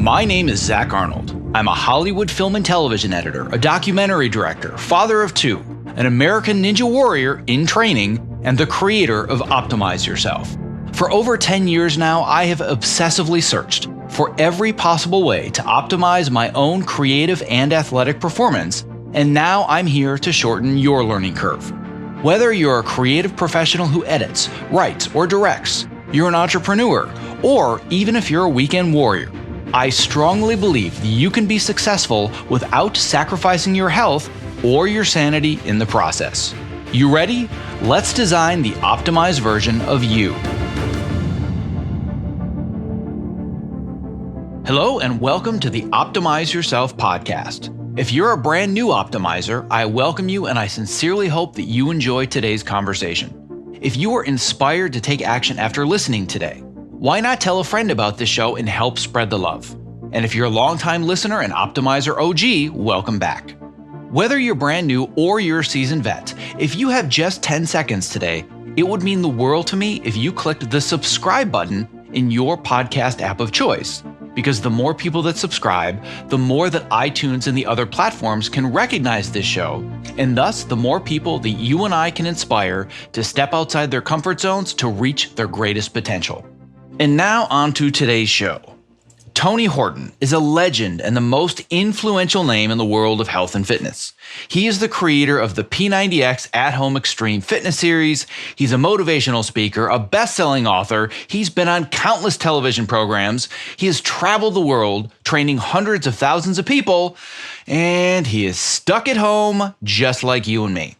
My name is Zach Arnold. I'm a Hollywood film and television editor, a documentary director, father of two, an American Ninja Warrior in training, and the creator of Optimize Yourself. For over 10 years now, I have obsessively searched for every possible way to optimize my own creative and athletic performance, and now I'm here to shorten your learning curve. Whether you're a creative professional who edits, writes, or directs, you're an entrepreneur, or even if you're a weekend warrior, I strongly believe that you can be successful without sacrificing your health or your sanity in the process. You ready? Let's design the optimized version of you. Hello and welcome to the Optimize Yourself podcast. If you're a brand new optimizer, I welcome you and I sincerely hope that you enjoy today's conversation. If you are inspired to take action after listening today, why not tell a friend about this show and help spread the love? And if you're a longtime listener and Optimizer OG, welcome back. Whether you're brand new or you're a seasoned vet, if you have just 10 seconds today, it would mean the world to me if you clicked the subscribe button in your podcast app of choice. Because the more people that subscribe, the more that iTunes and the other platforms can recognize this show, and thus the more people that you and I can inspire to step outside their comfort zones to reach their greatest potential. And now on to today's show. Tony Horton is a legend and the most influential name in the world of health and fitness. He is the creator of the P90X at-home extreme fitness series. He's a motivational speaker, a best-selling author. He's been on countless television programs. He has traveled the world, training hundreds of thousands of people, and he is stuck at home just like you and me.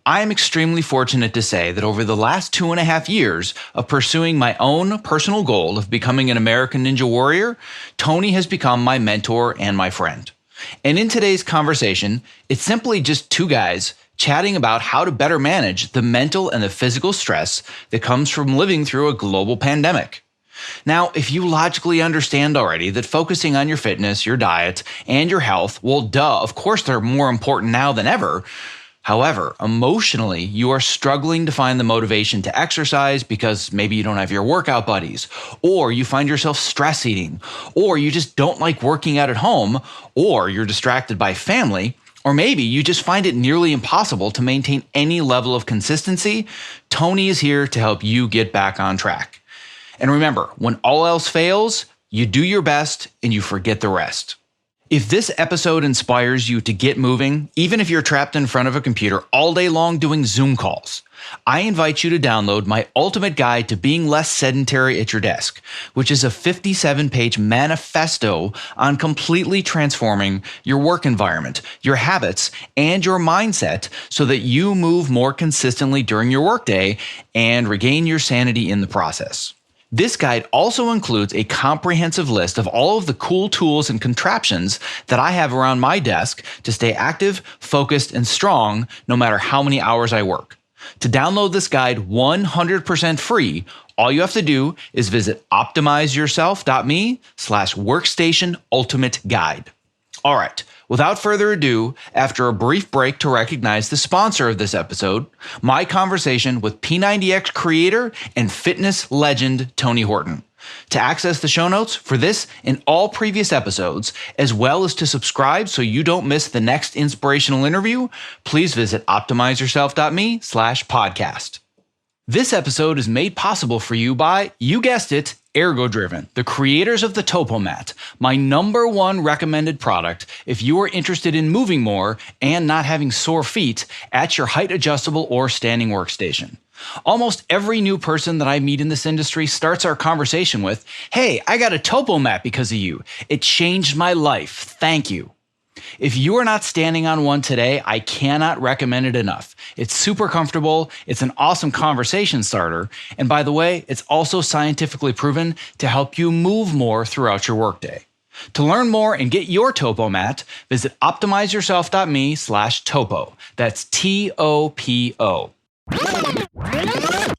I am extremely fortunate to say that over the last 2.5 years of pursuing my own personal goal of becoming an American Ninja Warrior, Tony has become my mentor and my friend. And in today's conversation, it's simply just two guys chatting about how to better manage the mental and the physical stress that comes from living through a global pandemic. Now, if you logically understand already that focusing on your fitness, your diet, and your health, well, duh, of course they're more important now than ever. However, emotionally, you are struggling to find the motivation to exercise because maybe you don't have your workout buddies, or you find yourself stress eating, or you just don't like working out at home, or you're distracted by family, or maybe you just find it nearly impossible to maintain any level of consistency. Tony is here to help you get back on track. And remember, when all else fails, you do your best and you forget the rest. If this episode inspires you to get moving, even if you're trapped in front of a computer all day long doing Zoom calls, I invite you to download my ultimate guide to being less sedentary at your desk, which is a 57-page manifesto on completely transforming your work environment, your habits, and your mindset so that you move more consistently during your workday and regain your sanity in the process. This guide also includes a comprehensive list of all of the cool tools and contraptions that I have around my desk to stay active, focused, and strong no matter how many hours I work. To download this guide 100% free, all you have to do is visit optimizeyourself.me/workstation-ultimate-guide. All right. Without further ado, after a brief break to recognize the sponsor of this episode, my conversation with P90X creator and fitness legend Tony Horton. To access the show notes for this and all previous episodes, as well as to subscribe so you don't miss the next inspirational interview, please visit optimizeyourself.me/podcast. This episode is made possible for you by, you guessed it, ErgoDriven, the creators of the TopoMat, my #1 recommended product if you are interested in moving more and not having sore feet at your height adjustable or standing workstation. Almost every new person that I meet in this industry starts our conversation with, "Hey, I got a TopoMat because of you. It changed my life. Thank you." If you are not standing on one today, I cannot recommend it enough. It's super comfortable, it's an awesome conversation starter, and by the way, it's also scientifically proven to help you move more throughout your workday. To learn more and get your TopoMat, visit optimizeyourself.me/topo. That's TOPO.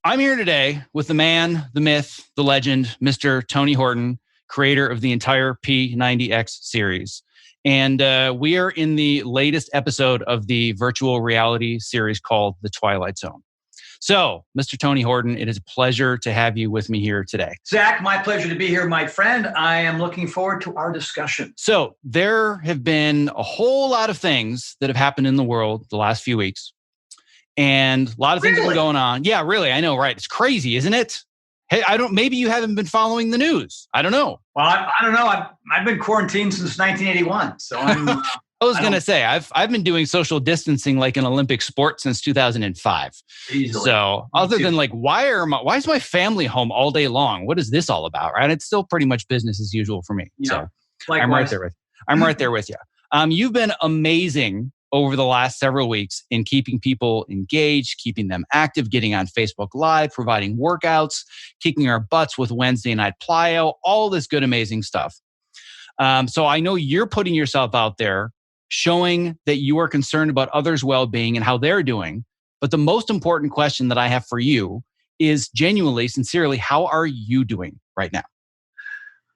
I'm here today with the man, the myth, the legend, Mr. Tony Horton, creator of the entire P90X series. And we are in the latest episode of the virtual reality series called The Twilight Zone. So, Mr. Tony Horton, it is a pleasure to have you with me here today. Zach, my pleasure to be here, my friend. I am looking forward to our discussion. So, there have been a whole lot of things that have happened in the world the last few weeks. And a lot of things have been going on. Yeah, really. I know, right? It's crazy, isn't it? Hey, maybe you haven't been following the news. I don't know. Well, I don't know. I've been quarantined since 1981. So I'm... I was going to say, I've been doing social distancing like an Olympic sport since 2005. Easily. So other than like, why is my family home all day long? What is this all about? Right? It's still pretty much business as usual for me. Yeah, so likewise. I'm right there with you. You've been amazing over the last several weeks in keeping people engaged, keeping them active, getting on Facebook Live, providing workouts, kicking our butts with Wednesday Night Plyo, all this good, amazing stuff. So I know you're putting yourself out there, showing that you are concerned about others' well-being and how they're doing. But the most important question that I have for you is genuinely, sincerely, how are you doing right now?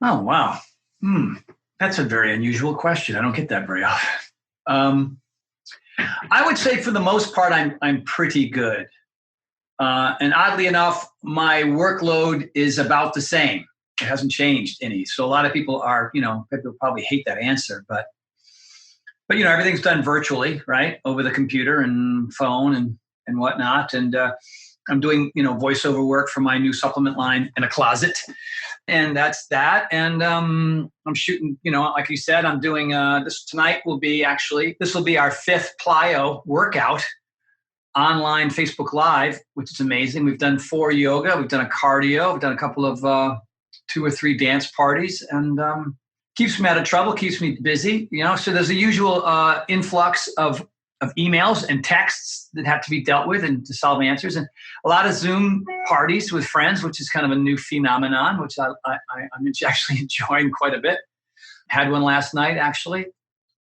Oh, wow. That's a very unusual question. I don't get that very often. I would say for the most part, I'm pretty good. And oddly enough, my workload is about the same. It hasn't changed any. So a lot of people people probably hate that answer, but everything's done virtually, right? Over the computer and phone and whatnot. And I'm doing, voiceover work for my new supplement line in a closet. And that's that. And I'm shooting, like you said, I'm doing this tonight this will be our 5th plyo workout online Facebook Live, which is amazing. We've done 4 yoga. We've done a cardio. We've done a couple of 2 or 3 dance parties, and keeps me out of trouble, keeps me busy, So there's a usual influx of emails and texts that have to be dealt with and to solve answers, and a lot of Zoom parties with friends, which is kind of a new phenomenon, which I'm actually enjoying quite a bit. Had one last night, actually.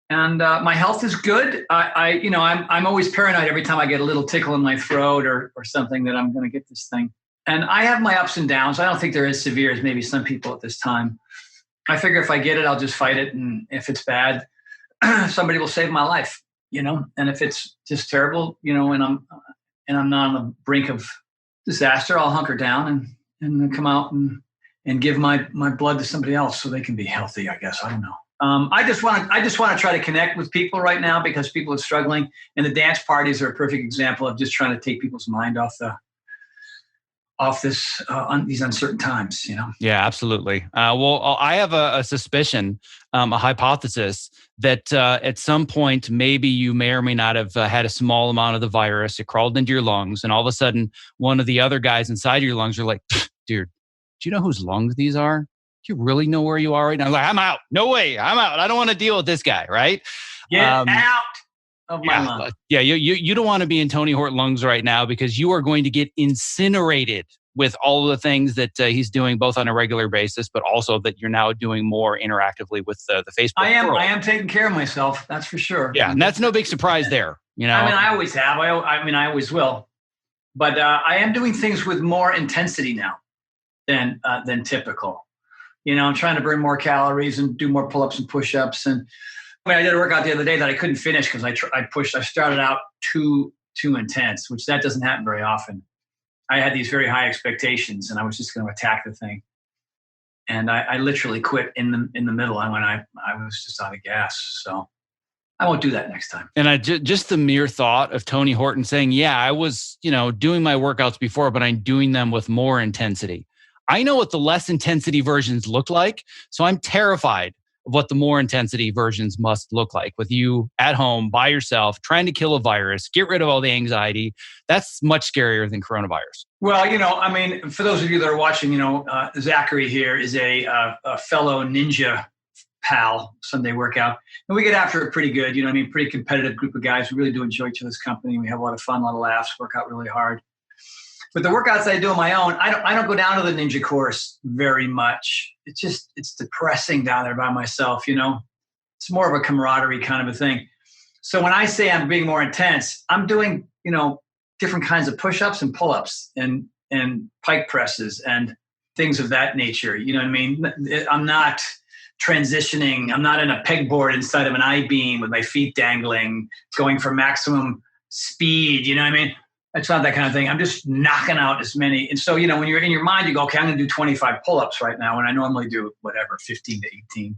And my health is good. I'm always paranoid every time I get a little tickle in my throat or something that I'm going to get this thing. And I have my ups and downs. I don't think they're as severe as maybe some people at this time. I figure if I get it, I'll just fight it. And if it's bad, somebody will save my life, And if it's just terrible, and I'm not on the brink of disaster, I'll hunker down and come out and give my blood to somebody else so they can be healthy, I guess. I don't know. I just want to try to connect with people right now because people are struggling, and the dance parties are a perfect example of just trying to take people's mind off these uncertain times, Yeah, absolutely. Well, I have a suspicion, a hypothesis that at some point, maybe you may or may not have had a small amount of the virus. It crawled into your lungs, and all of a sudden, one of the other guys inside your lungs are like, dude, do you know whose lungs these are? Do you really know where you are right now? I'm like, I'm out. No way. I'm out. I don't want to deal with this guy, right? Get out of my lungs. Yeah, you don't want to be in Tony Horton lungs right now because you are going to get incinerated with all of the things that he's doing both on a regular basis, but also that you're now doing more interactively with the Facebook world. I am taking care of myself. That's for sure. Yeah, and that's no big surprise there. I always have. I always will. But I am doing things with more intensity now than typical. I'm trying to burn more calories and do more pull-ups and push-ups. And I did a workout the other day that I couldn't finish because I started out too intense, which that doesn't happen very often. I had these very high expectations, and I was just going to attack the thing. And I literally quit in the middle. I was just out of gas. So I won't do that next time. And just the mere thought of Tony Horton saying, yeah, I was, doing my workouts before, but I'm doing them with more intensity. I know what the less intensity versions look like. So I'm terrified of what the more intensity versions must look like with you at home by yourself, trying to kill a virus, get rid of all the anxiety. That's much scarier than coronavirus. Well, for those of you that are watching, Zachary here is a fellow ninja pal, Sunday workout. And we get after it pretty good, pretty competitive group of guys. We really do enjoy each other's company. We have a lot of fun, a lot of laughs, work out really hard. But the workouts I do on my own, I don't go down to the ninja course very much. It's depressing down there by myself, It's more of a camaraderie kind of a thing. So when I say I'm being more intense, I'm doing, different kinds of push-ups and pull-ups and pike presses and things of that nature. You know what I mean? I'm not transitioning. I'm not in a pegboard inside of an I-beam with my feet dangling, going for maximum speed. You know what I mean? It's not that kind of thing. I'm just knocking out as many. And so, when you're in your mind, you go, okay, I'm going to do 25 pull-ups right now. And I normally do 15 to 18.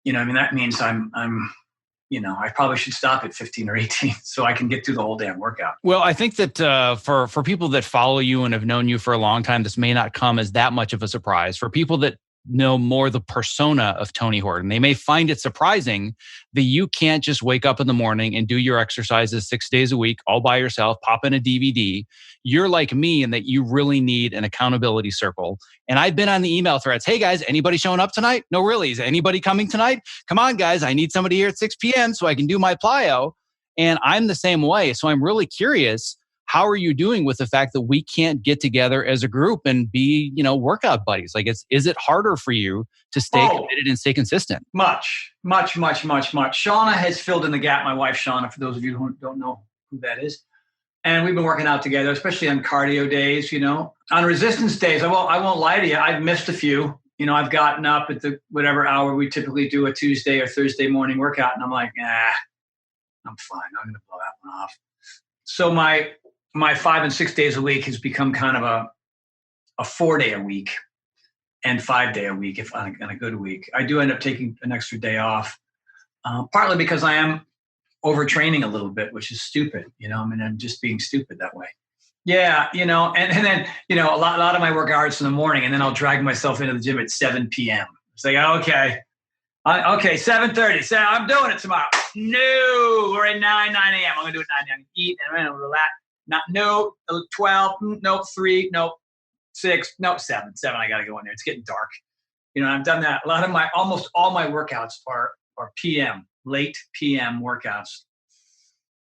That means I probably should stop at 15 or 18 so I can get through the whole damn workout. Well, I think that for people that follow you and have known you for a long time, this may not come as that much of a surprise. For people that know more the persona of Tony Horton, they may find it surprising that you can't just wake up in the morning and do your exercises 6 days a week all by yourself, pop in a DVD. You're like me in that you really need an accountability circle. And I've been on the email threads. Hey guys, anybody showing up tonight? No, really. Is anybody coming tonight? Come on guys, I need somebody here at 6 p.m. so I can do my plyo. And I'm the same way. So I'm really curious, how are you doing with the fact that we can't get together as a group and be, workout buddies? Like, is it harder for you to stay committed and stay consistent? Much. Shauna has filled in the gap. My wife, Shauna, for those of you who don't know who that is. And we've been working out together, especially on cardio days, On resistance days, I won't lie to you. I've missed a few. I've gotten up at the whatever hour we typically do a Tuesday or Thursday morning workout. And I'm like, I'm fine. I'm going to blow that one off. So my 5 and 6 days a week has become kind of a 4 day a week and 5 day a week if on a good week. I do end up taking an extra day off, partly because I am overtraining a little bit, which is stupid. I'm just being stupid that way. Yeah, and then, a lot of my workouts in the morning, and then I'll drag myself into the gym at 7 p.m. It's like, okay, 7:30. So I'm doing it tomorrow. No, we're at 9 a.m. I'm going to do it at 9 a.m. Eat and I'm going to relax. 12, no, 3, no, 6, no, 7. 7, I got to go in there. It's getting dark. I've done that. Almost all my workouts are PM, late PM workouts,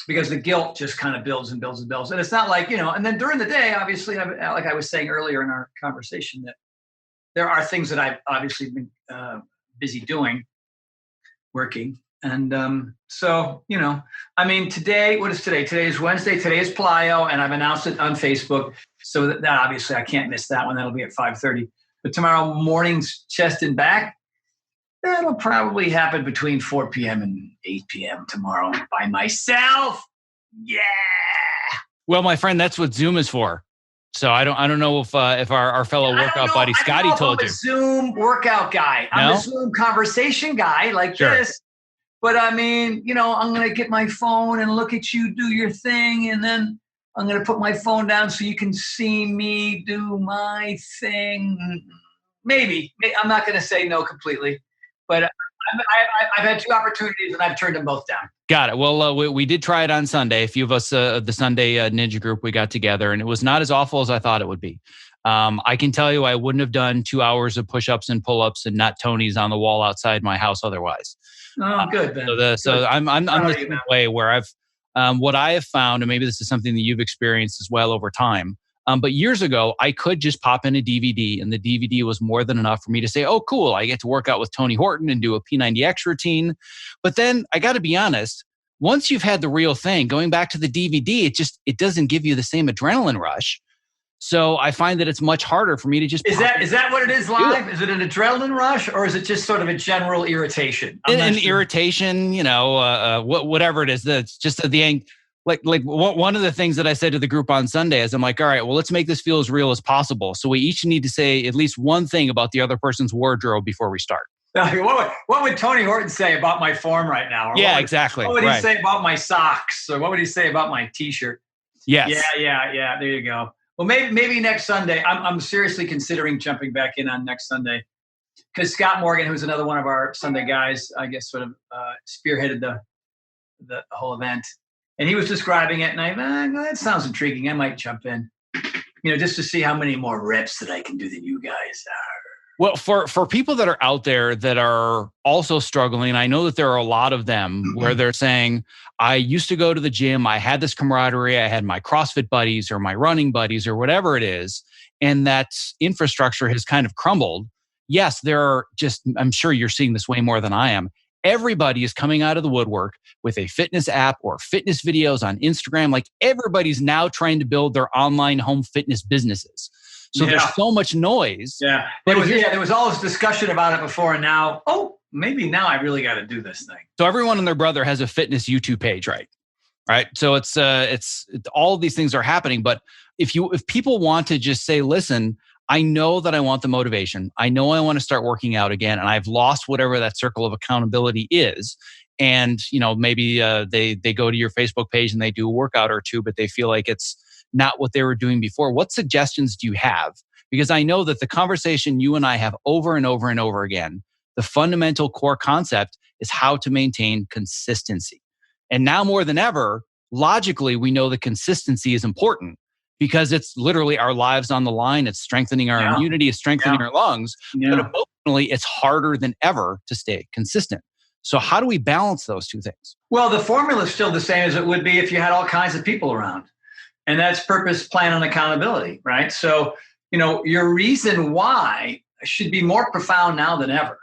because the guilt just kind of builds and builds and builds. And it's not like, and then during the day, obviously, like I was saying earlier in our conversation, that there are things that I've obviously been busy doing, working. And today, what is today? Today is Wednesday. Today is plyo, and I've announced it on Facebook. So that obviously I can't miss that one. That'll be at 5:30. But tomorrow morning's chest and back, that'll probably happen between 4 p.m. and 8 p.m. tomorrow by myself. Yeah. Well, my friend, that's what Zoom is for. So I don't know if our fellow workout buddy Scotty told you. I'm a Zoom workout guy. I'm a Zoom conversation guy like this. But I'm going to get my phone and look at you do your thing. And then I'm going to put my phone down so you can see me do my thing. Maybe. I'm not going to say no completely. But I've had 2 opportunities and I've turned them both down. Got it. Well, we did try it on Sunday. A few of us, the Sunday Ninja group, we got together, and it was not as awful as I thought it would be. I can tell you I wouldn't have done 2 hours of push-ups and pull-ups and not Tony's on the wall outside my house otherwise. Oh, good, Ben. So I'm the same way where I've what I have found, and maybe this is something that you've experienced as well over time. But years ago, I could just pop in a DVD, and the DVD was more than enough for me to say, "Oh, cool! I get to work out with Tony Horton and do a P90X routine." But then I got to be honest. Once you've had the real thing, going back to the DVD, it doesn't give you the same adrenaline rush. So I find that it's much harder for me to just... Is that what it is live? Is it an adrenaline rush, or is it just sort of a general irritation? An irritation, whatever it is. That's just at the end. Like one of the things that I said to the group on Sunday is I'm like, all right, well, let's make this feel as real as possible. So we each need to say at least one thing about the other person's wardrobe before we start. What would Tony Horton say about my form right now? Exactly. What would he say about my socks? Or what would he say about my T-shirt? Yes. Yeah. There you go. Well, maybe next Sunday. I'm seriously considering jumping back in on next Sunday, because Scott Morgan, who's another one of our Sunday guys, I guess sort of spearheaded the whole event, and he was describing it, and that sounds intriguing. I might jump in, just to see how many more reps that I can do than you guys are. Well, for people that are out there that are also struggling, I know that there are a lot of them where they're saying, I used to go to the gym, I had this camaraderie, I had my CrossFit buddies or my running buddies or whatever it is, and that infrastructure has kind of crumbled. Yes, there are I'm sure you're seeing this way more than I am. Everybody is coming out of the woodwork with a fitness app or fitness videos on Instagram. Like everybody's now trying to build their online home fitness businesses. So there's so much noise. Yeah. There was all this discussion about it before, and now, maybe now I really got to do this thing. So everyone and their brother has a fitness YouTube page, right? right? So it's all of these things are happening. But if people want to just say, listen, I know that I want the motivation. I know I want to start working out again, and I've lost whatever that circle of accountability is. And maybe they go to your Facebook page and they do a workout or two, but they feel like it's not what they were doing before. What suggestions do you have? Because I know that the conversation you and I have over and over and over again, the fundamental core concept is how to maintain consistency. And now more than ever, logically, we know that consistency is important because it's literally our lives on the line. It's strengthening our immunity, it's strengthening our lungs. But emotionally, it's harder than ever to stay consistent. So how do we balance those two things? Well, the formula is still the same as it would be if you had all kinds of people around. And that's purpose, plan, and accountability, right? So, your reason why should be more profound now than ever.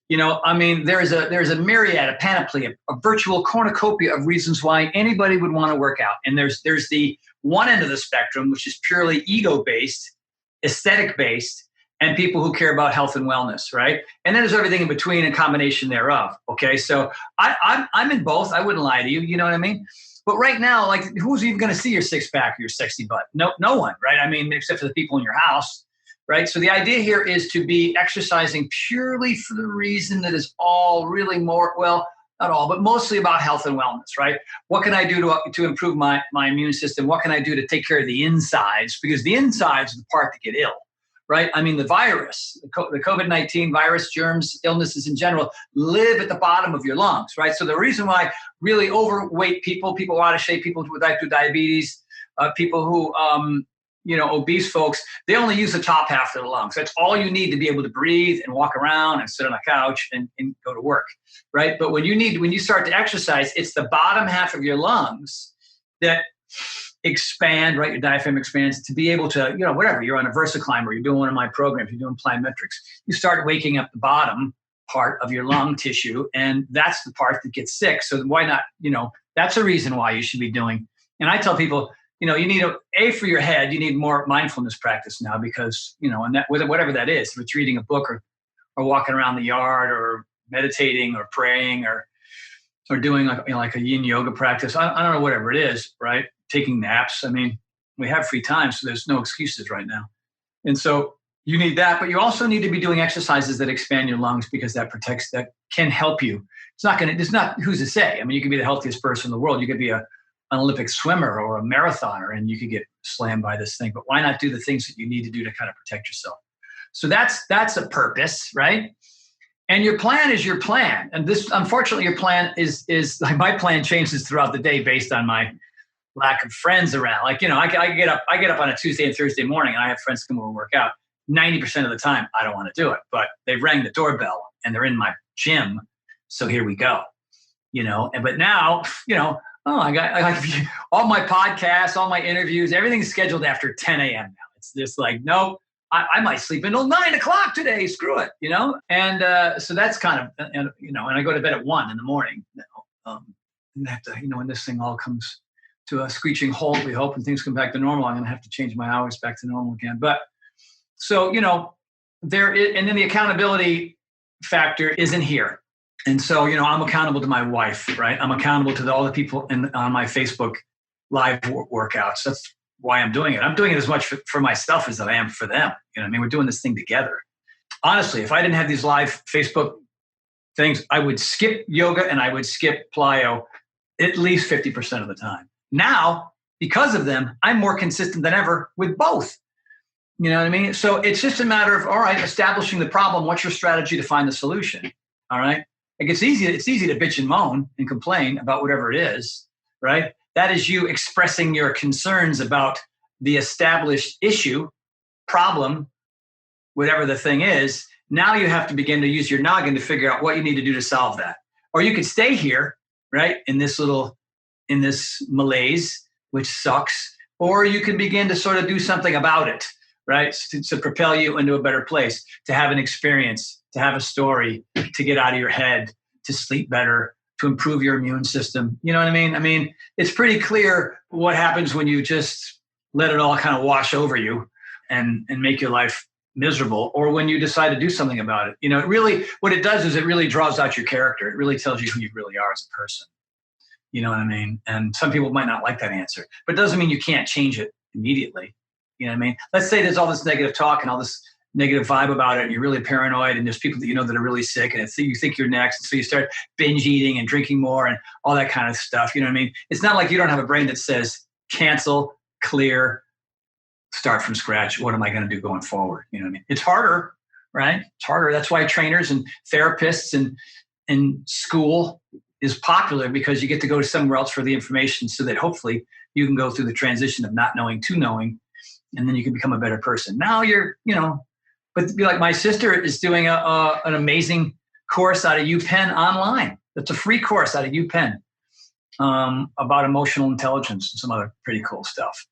There's a Myriad, a Panoply, a virtual cornucopia of reasons why anybody would want to work out. And there's the one end of the spectrum, which is purely ego-based, aesthetic-based, and people who care about health and wellness, right? And then there's everything in between, a combination thereof. Okay, so I'm in both. I wouldn't lie to you. You know what I mean? But right now, like, who's even going to see your six pack or your sexy butt? No one, right? I mean, except for the people in your house, right? So the idea here is to be exercising purely for the reason that is all really more, well, not all, but mostly about health and wellness, right? What can I do to improve my immune system? What can I do to take care of the insides? Because the insides are the part that get ill, right? I mean, the virus, the Covid-19 virus, germs, illnesses in general, live at the bottom of your lungs, right? So the reason why really overweight people out of shape, people with type 2 diabetes, people who, obese folks, they only use the top half of the lungs. That's all you need to be able to breathe and walk around and sit on a couch and go to work, right? But when you start to exercise, it's the bottom half of your lungs that expand, right? Your diaphragm expands to be able to, whatever, you're on a VersaClimber, you're doing one of my programs, you're doing plyometrics, you start waking up the bottom part of your lung tissue, and that's the part that gets sick. So why not, that's a reason why you should be doing. And I tell people, you need for your head, you need more mindfulness practice now because, and that, whatever that is, if it's reading a book or walking around the yard or meditating or praying or doing like a yin yoga practice. I don't know, whatever it is, right? Taking naps. I mean, we have free time, so there's no excuses right now. And so you need that, but you also need to be doing exercises that expand your lungs because that can help you. It's not who's to say. I mean, you could be the healthiest person in the world. You could be an Olympic swimmer or a marathoner and you could get slammed by this thing, but why not do the things that you need to do to kind of protect yourself? So that's a purpose, right? And your plan is your plan. And this, unfortunately, your plan is like my plan changes throughout the day based on my lack of friends around. Like, I get up on a Tuesday and Thursday morning and I have friends come over and work out. 90% of the time, I don't want to do it, but they rang the doorbell and they're in my gym. So here we go, but now, I got all my podcasts, all my interviews, everything's scheduled after 10 a.m. now. It's just like, nope, I might sleep until 9 o'clock today. Screw it, And so that's kind of, and I go to bed at 1 in the morning. And have to, when this thing all comes to a screeching halt, we hope, and things come back to normal, I'm going to have to change my hours back to normal again. But so, there is, and then the accountability factor isn't here. And so, I'm accountable to my wife, right? I'm accountable to all the people on my Facebook live workouts. That's why I'm doing it. I'm doing it as much for myself as I am for them. We're doing this thing together. Honestly, if I didn't have these live Facebook things, I would skip yoga and I would skip plyo at least 50% of the time. Now, because of them, I'm more consistent than ever with both. You know what I mean? So it's just a matter of, all right, establishing the problem. What's your strategy to find the solution? All right. Like it's easy to bitch and moan and complain about whatever it is, right? That is you expressing your concerns about the established issue, problem, whatever the thing is. Now you have to begin to use your noggin to figure out what you need to do to solve that. Or you could stay here, right, in this malaise, which sucks. Or you can begin to sort of do something about it, right? To propel you into a better place, to have an experience, to have a story, to get out of your head, to sleep better, to improve your immune system. You know what I mean? I mean, it's pretty clear what happens when you just let it all kind of wash over you and make your life miserable, or when you decide to do something about it. It really, what it does is it really draws out your character. It really tells you who you really are as a person. You know what I mean? And some people might not like that answer, but it doesn't mean you can't change it immediately. You know what I mean? Let's say there's all this negative talk and all this negative vibe about it, and you're really paranoid, and there's people that you know that are really sick, and you think you're next, and so you start binge eating and drinking more and all that kind of stuff. You know what I mean? It's not like you don't have a brain that says cancel, clear, start from scratch. What am I going to do going forward? You know what I mean? It's harder, right? It's harder. That's why trainers and therapists and school is popular, because you get to go to somewhere else for the information, so that hopefully you can go through the transition of not knowing to knowing, and then you can become a better person. Now but be like my sister is doing an amazing course out of UPenn online. That's a free course out of UPenn about emotional intelligence and some other pretty cool stuff.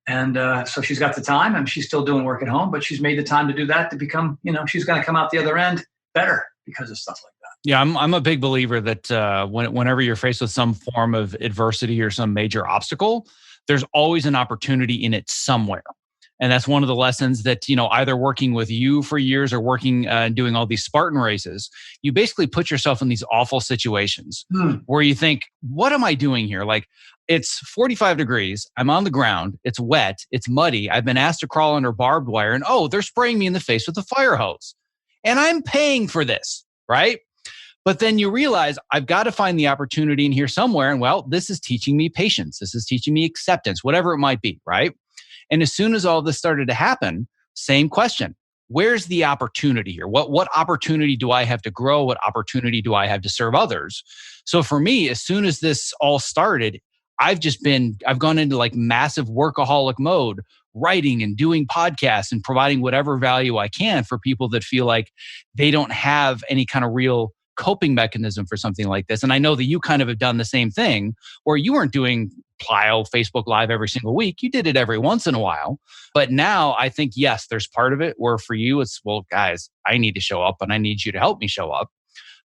And so she's got the time, and she's still doing work at home, but she's made the time to do that to become, she's going to come out the other end better because of stuff like that. Yeah, I'm a big believer that whenever you're faced with some form of adversity or some major obstacle, there's always an opportunity in it somewhere. And that's one of the lessons that, either working with you for years or working doing all these Spartan races, you basically put yourself in these awful situations where you think, what am I doing here? Like, it's 45 degrees. I'm on the ground. It's wet. It's muddy. I've been asked to crawl under barbed wire, and they're spraying me in the face with a fire hose. And I'm paying for this, right? But then you realize I've got to find the opportunity in here somewhere. And this is teaching me patience. This is teaching me acceptance, whatever it might be, right? And as soon as all this started to happen, same question. Where's the opportunity here? What opportunity do I have to grow? What opportunity do I have to serve others? So for me, as soon as this all started, I've gone into like massive workaholic mode, writing and doing podcasts and providing whatever value I can for people that feel like they don't have any kind of real coping mechanism for something like this. And I know that you kind of have done the same thing, where you weren't doing Plyo Facebook Live every single week. You did it every once in a while. But now I think, yes, there's part of it where for you, it's, well, guys, I need to show up and I need you to help me show up.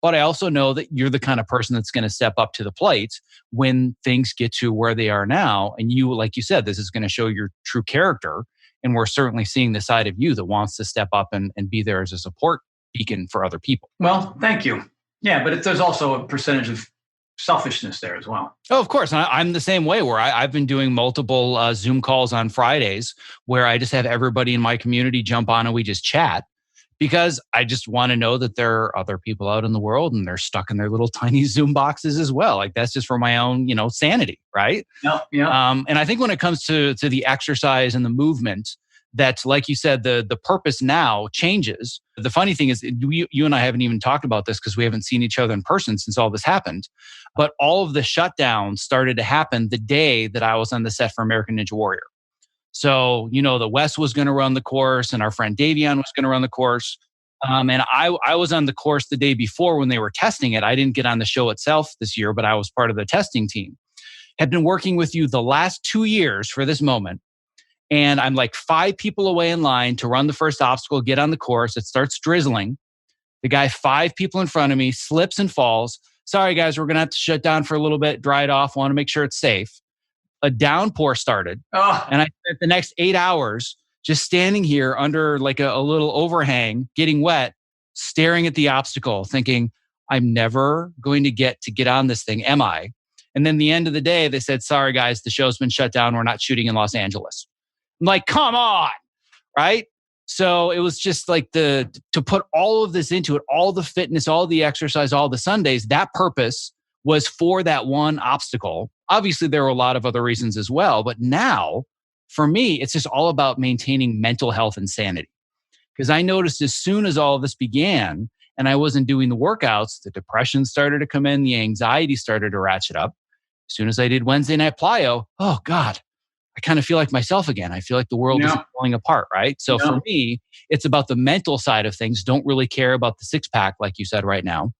But I also know that you're the kind of person that's going to step up to the plate when things get to where they are now. And you, like you said, this is going to show your true character. And we're certainly seeing the side of you that wants to step up and be there as a support beacon for other people. Well, thank you. Yeah, but there's also a percentage of selfishness there as well. Oh, of course. And I'm the same way, where I've been doing multiple Zoom calls on Fridays where I just have everybody in my community jump on and we just chat, because I just want to know that there are other people out in the world and they're stuck in their little tiny Zoom boxes as well. Like, that's just for my own, sanity, right? Yeah. And I think when it comes to the exercise and the movement, that, like you said, the purpose now changes. The funny thing is, you and I haven't even talked about this because we haven't seen each other in person since all this happened. But all of the shutdowns started to happen the day that I was on the set for American Ninja Warrior. So, the Wes was going to run the course and our friend Davion was going to run the course. And I was on the course the day before when they were testing it. I didn't get on the show itself this year, but I was part of the testing team. Had been working with you the last 2 years for this moment. And I'm like 5 people away in line to run the first obstacle, get on the course. It starts drizzling. The guy 5 people in front of me slips and falls. Sorry, guys, we're going to have to shut down for a little bit, dry it off. Want to make sure it's safe. A downpour started. And I spent the next 8 hours just standing here under like a little overhang, getting wet, staring at the obstacle, thinking, I'm never going to get on this thing, am I? And then the end of the day, they said, sorry, guys, the show's been shut down. We're not shooting in Los Angeles. I'm like, come on, right? So it was just like to put all of this into it, all the fitness, all the exercise, all the Sundays, that purpose was for that one obstacle. Obviously, there were a lot of other reasons as well. But now, for me, it's just all about maintaining mental health and sanity. Because I noticed as soon as all of this began and I wasn't doing the workouts, the depression started to come in, the anxiety started to ratchet up. As soon as I did Wednesday night plyo, oh God, I kind of feel like myself again. I feel like the world is falling apart, right? So for me, it's about the mental side of things. Don't really care about the 6-pack, like you said right now.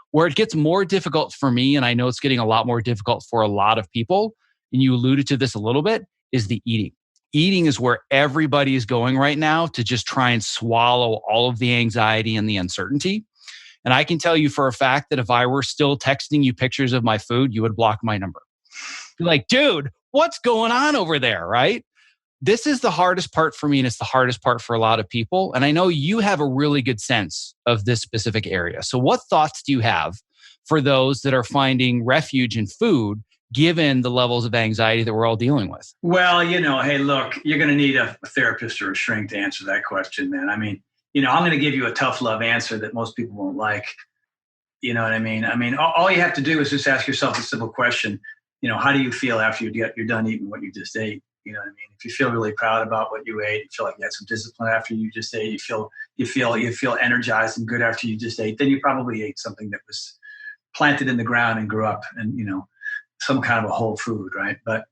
Where it gets more difficult for me, and I know it's getting a lot more difficult for a lot of people, and you alluded to this a little bit, is the eating. Eating is where everybody is going right now to just try and swallow all of the anxiety and the uncertainty. And I can tell you for a fact that if I were still texting you pictures of my food, you would block my number. You're like, dude, what's going on over there, right? This is the hardest part for me, and it's the hardest part for a lot of people. And I know you have a really good sense of this specific area. So what thoughts do you have for those that are finding refuge in food, given the levels of anxiety that we're all dealing with? Well, hey, look, you're going to need a therapist or a shrink to answer that question, man. I mean, I'm going to give you a tough love answer that most people won't like. You know what I mean? I mean, all you have to do is just ask yourself a simple question. How do you feel after you're done eating what you just ate? You know what I mean? If you feel really proud about what you ate, you feel like you had some discipline after you just ate, you feel energized and good after you just ate, then you probably ate something that was planted in the ground and grew up and, some kind of a whole food, right? But,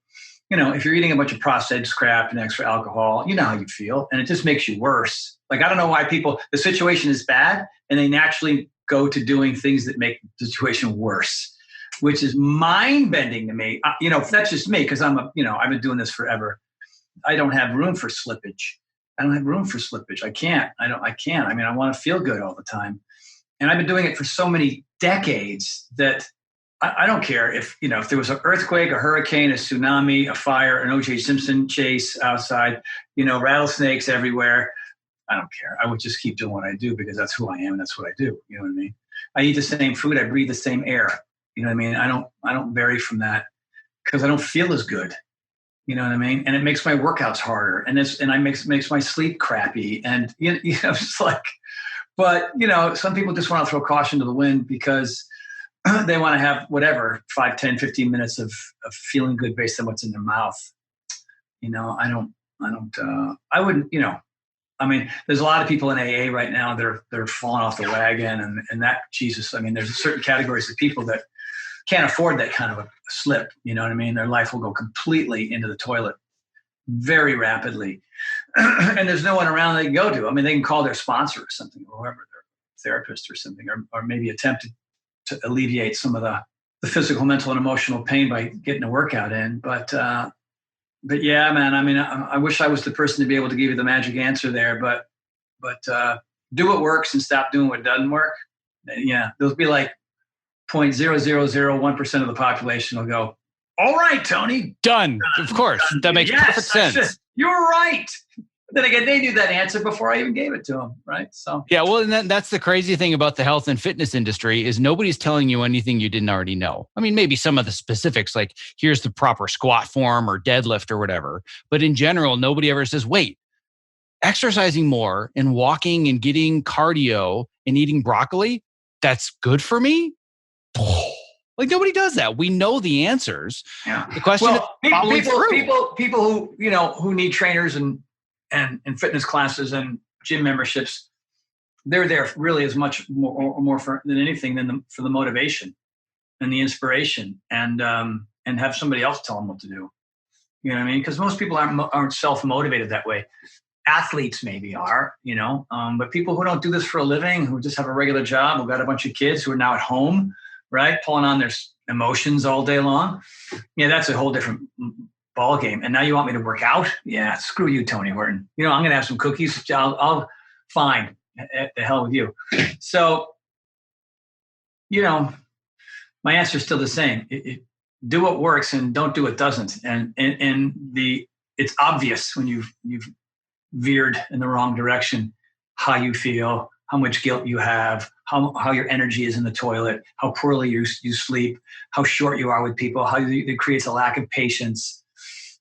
if you're eating a bunch of processed crap and extra alcohol, you know how you feel, and it just makes you worse. Like, I don't know why the situation is bad and they naturally go to doing things that make the situation worse, which is mind-bending to me. That's just me, because I've been doing this forever. I don't have room for slippage. I can't. I mean, I want to feel good all the time. And I've been doing it for so many decades that I don't care if there was an earthquake, a hurricane, a tsunami, a fire, an O.J. Simpson chase outside, rattlesnakes everywhere. I don't care. I would just keep doing what I do because that's who I am and that's what I do. You know what I mean? I eat the same food. I breathe the same air. You know what I mean? I don't vary from that because I don't feel as good. You know what I mean? And it makes my workouts harder, and makes my sleep crappy. And it's like, but some people just want to throw caution to the wind because they want to have whatever 5, 10, 15 minutes of feeling good based on what's in their mouth. I wouldn't. I mean, there's a lot of people in AA right now that are falling off the wagon, and that, Jesus, I mean, there's certain categories of people that can't afford that kind of a slip. You know what I mean? Their life will go completely into the toilet very rapidly. And there's no one around they can go to. I mean, they can call their sponsor or something, or whoever, their therapist or something, or maybe attempt to alleviate some of the physical, mental, and emotional pain by getting a workout in. But yeah, man, I mean, I wish I was the person to be able to give you the magic answer there, but do what works and stop doing what doesn't work. Yeah, there'll be like 0.0001% of the population will go, all right, Tony. Done. Of course. That makes perfect sense. You're right. But then again, they knew that answer before I even gave it to them, right? So yeah, well, and that's the crazy thing about the health and fitness industry is nobody's telling you anything you didn't already know. I mean, maybe some of the specifics, like here's the proper squat form or deadlift or whatever. But in general, nobody ever says, wait, exercising more and walking and getting cardio and eating broccoli, that's good for me? Like nobody does that. We know the answers. Yeah. The question is people who, who need trainers and fitness classes and gym memberships, they're there really as much more than anything for the motivation and the inspiration and have somebody else tell them what to do. You know what I mean? Because most people aren't self-motivated that way. Athletes maybe are, but people who don't do this for a living, who just have a regular job, who got a bunch of kids who are now at home, right, pulling on their emotions all day long. Yeah, that's a whole different ball game. And now you want me to work out? Yeah, screw you, Tony Horton. I'm going to have some cookies. I'll fine. The hell with you. So, my answer is still the same. Do what works and don't do what doesn't. And it's obvious when you've veered in the wrong direction, how you feel, how much guilt you have, how your energy is in the toilet, how poorly you sleep, how short you are with people, how it creates a lack of patience,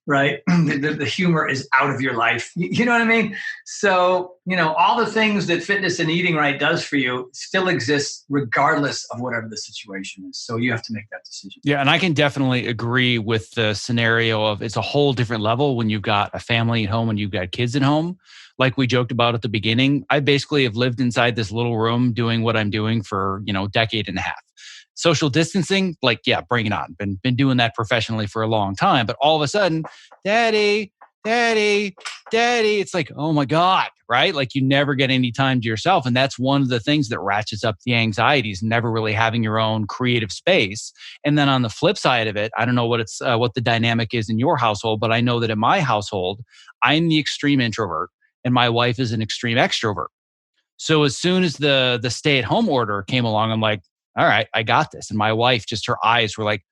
right? The humor is out of your life. You know what I mean? So, all the things that fitness and eating right does for you still exists regardless of whatever the situation is. So you have to make that decision. Yeah, and I can definitely agree with the scenario of it's a whole different level when you've got a family at home and you've got kids at home. Like we joked about at the beginning, I basically have lived inside this little room doing what I'm doing for, a decade and a half. Social distancing, like, yeah, bring it on. Been doing that professionally for a long time. But all of a sudden, daddy, it's like, oh my God, right? Like you never get any time to yourself. And that's one of the things that ratchets up the anxieties, never really having your own creative space. And then on the flip side of it, I don't know what the dynamic is in your household, but I know that in my household, I'm the extreme introvert and my wife is an extreme extrovert. So as soon as the stay-at-home order came along, I'm like, all right, I got this. And my wife, just her eyes were like,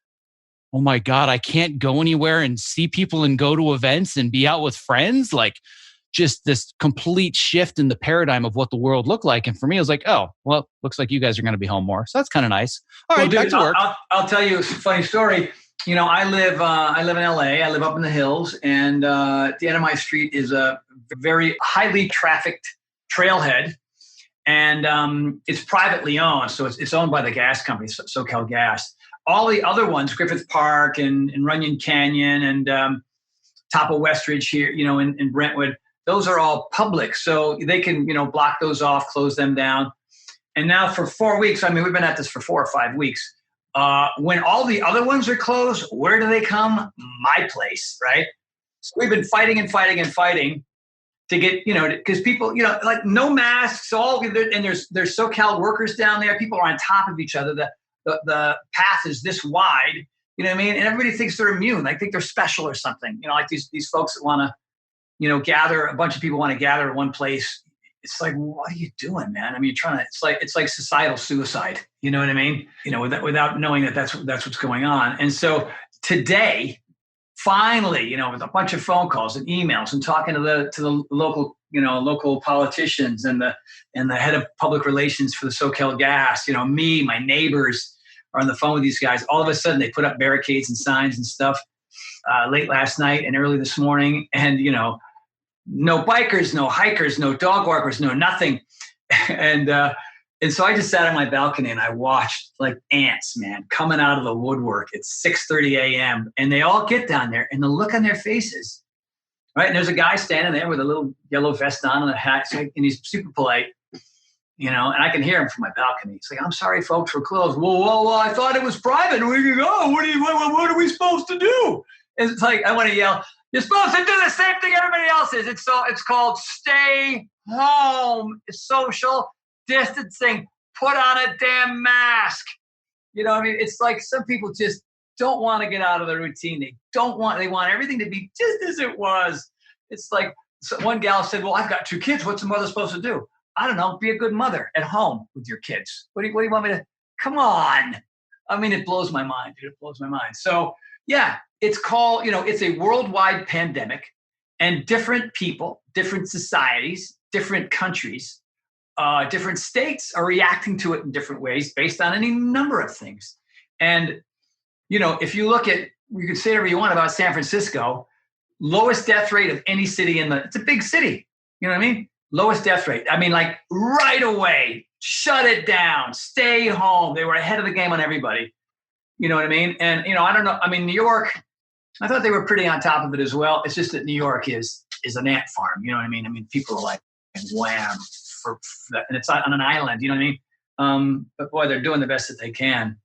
oh my God, I can't go anywhere and see people and go to events and be out with friends. Like, just this complete shift in the paradigm of what the world looked like. And for me, I was like, oh, well, looks like you guys are going to be home more. So that's kind of nice. All right, back to work. I'll tell you a funny story. I live in LA. I live up in the hills, and at the end of my street is a very highly trafficked trailhead, and it's privately owned. So it's owned by the gas company, SoCal Gas. All the other ones, Griffith Park and Runyon Canyon and top of Westridge here, in Brentwood, those are all public. So they can, block those off, close them down. And now for 4 weeks, we've been at this for 4 or 5 weeks. When all the other ones are closed, where do they come? My place, right? So we've been fighting to get, because people, like no masks, and there's SoCal workers down there. People are on top of each other. The path is this wide, you know what I mean? And everybody thinks they're immune. They think they're special or something. Like these folks that want to, gather, a bunch of people want to gather at one place. It's like, what are you doing, man? You're trying to, it's like societal suicide. You know what I mean? Without knowing that that's what's going on. And so today, finally, with a bunch of phone calls and emails and talking to the local, local politicians and the head of public relations for the SoCal Gas, me, my neighbors are on the phone with these guys. All of a sudden they put up barricades and signs and stuff late last night and early this morning. And, no bikers, no hikers, no dog walkers, no nothing. And so I just sat on my balcony and I watched like ants, man, coming out of the woodwork at 6:30 a.m. And they all get down there and the look on their faces, right? And there's a guy standing there with a little yellow vest on and a hat, and he's super polite, and I can hear him from my balcony. He's like, I'm sorry, folks, we're closed. Well, I thought it was private. We can go. What are we supposed to do? And it's like, I want to yell, you're supposed to do the same thing everybody else is. It's called stay home, social distancing, put on a damn mask. It's like some people just don't want to get out of the routine. They want everything to be just as it was. It's like one gal said, well, I've got 2 kids. What's a mother supposed to do? I don't know, be a good mother at home with your kids. What do you want me to, come on. It blows my mind, dude. It blows my mind. So yeah, it's called, it's a worldwide pandemic, and different people, different societies, different countries, different states are reacting to it in different ways based on any number of things. And, if you look at, you could say whatever you want about San Francisco, lowest death rate of any city it's a big city. You know what I mean? Lowest death rate. Like right away, shut it down, stay home. They were ahead of the game on everybody. You know what I mean? And, I don't know. New York, I thought they were pretty on top of it as well. It's just that New York is an ant farm. You know what I mean? People are like, wham, for that. And it's on an island. You know what I mean? But boy, they're doing the best that they can.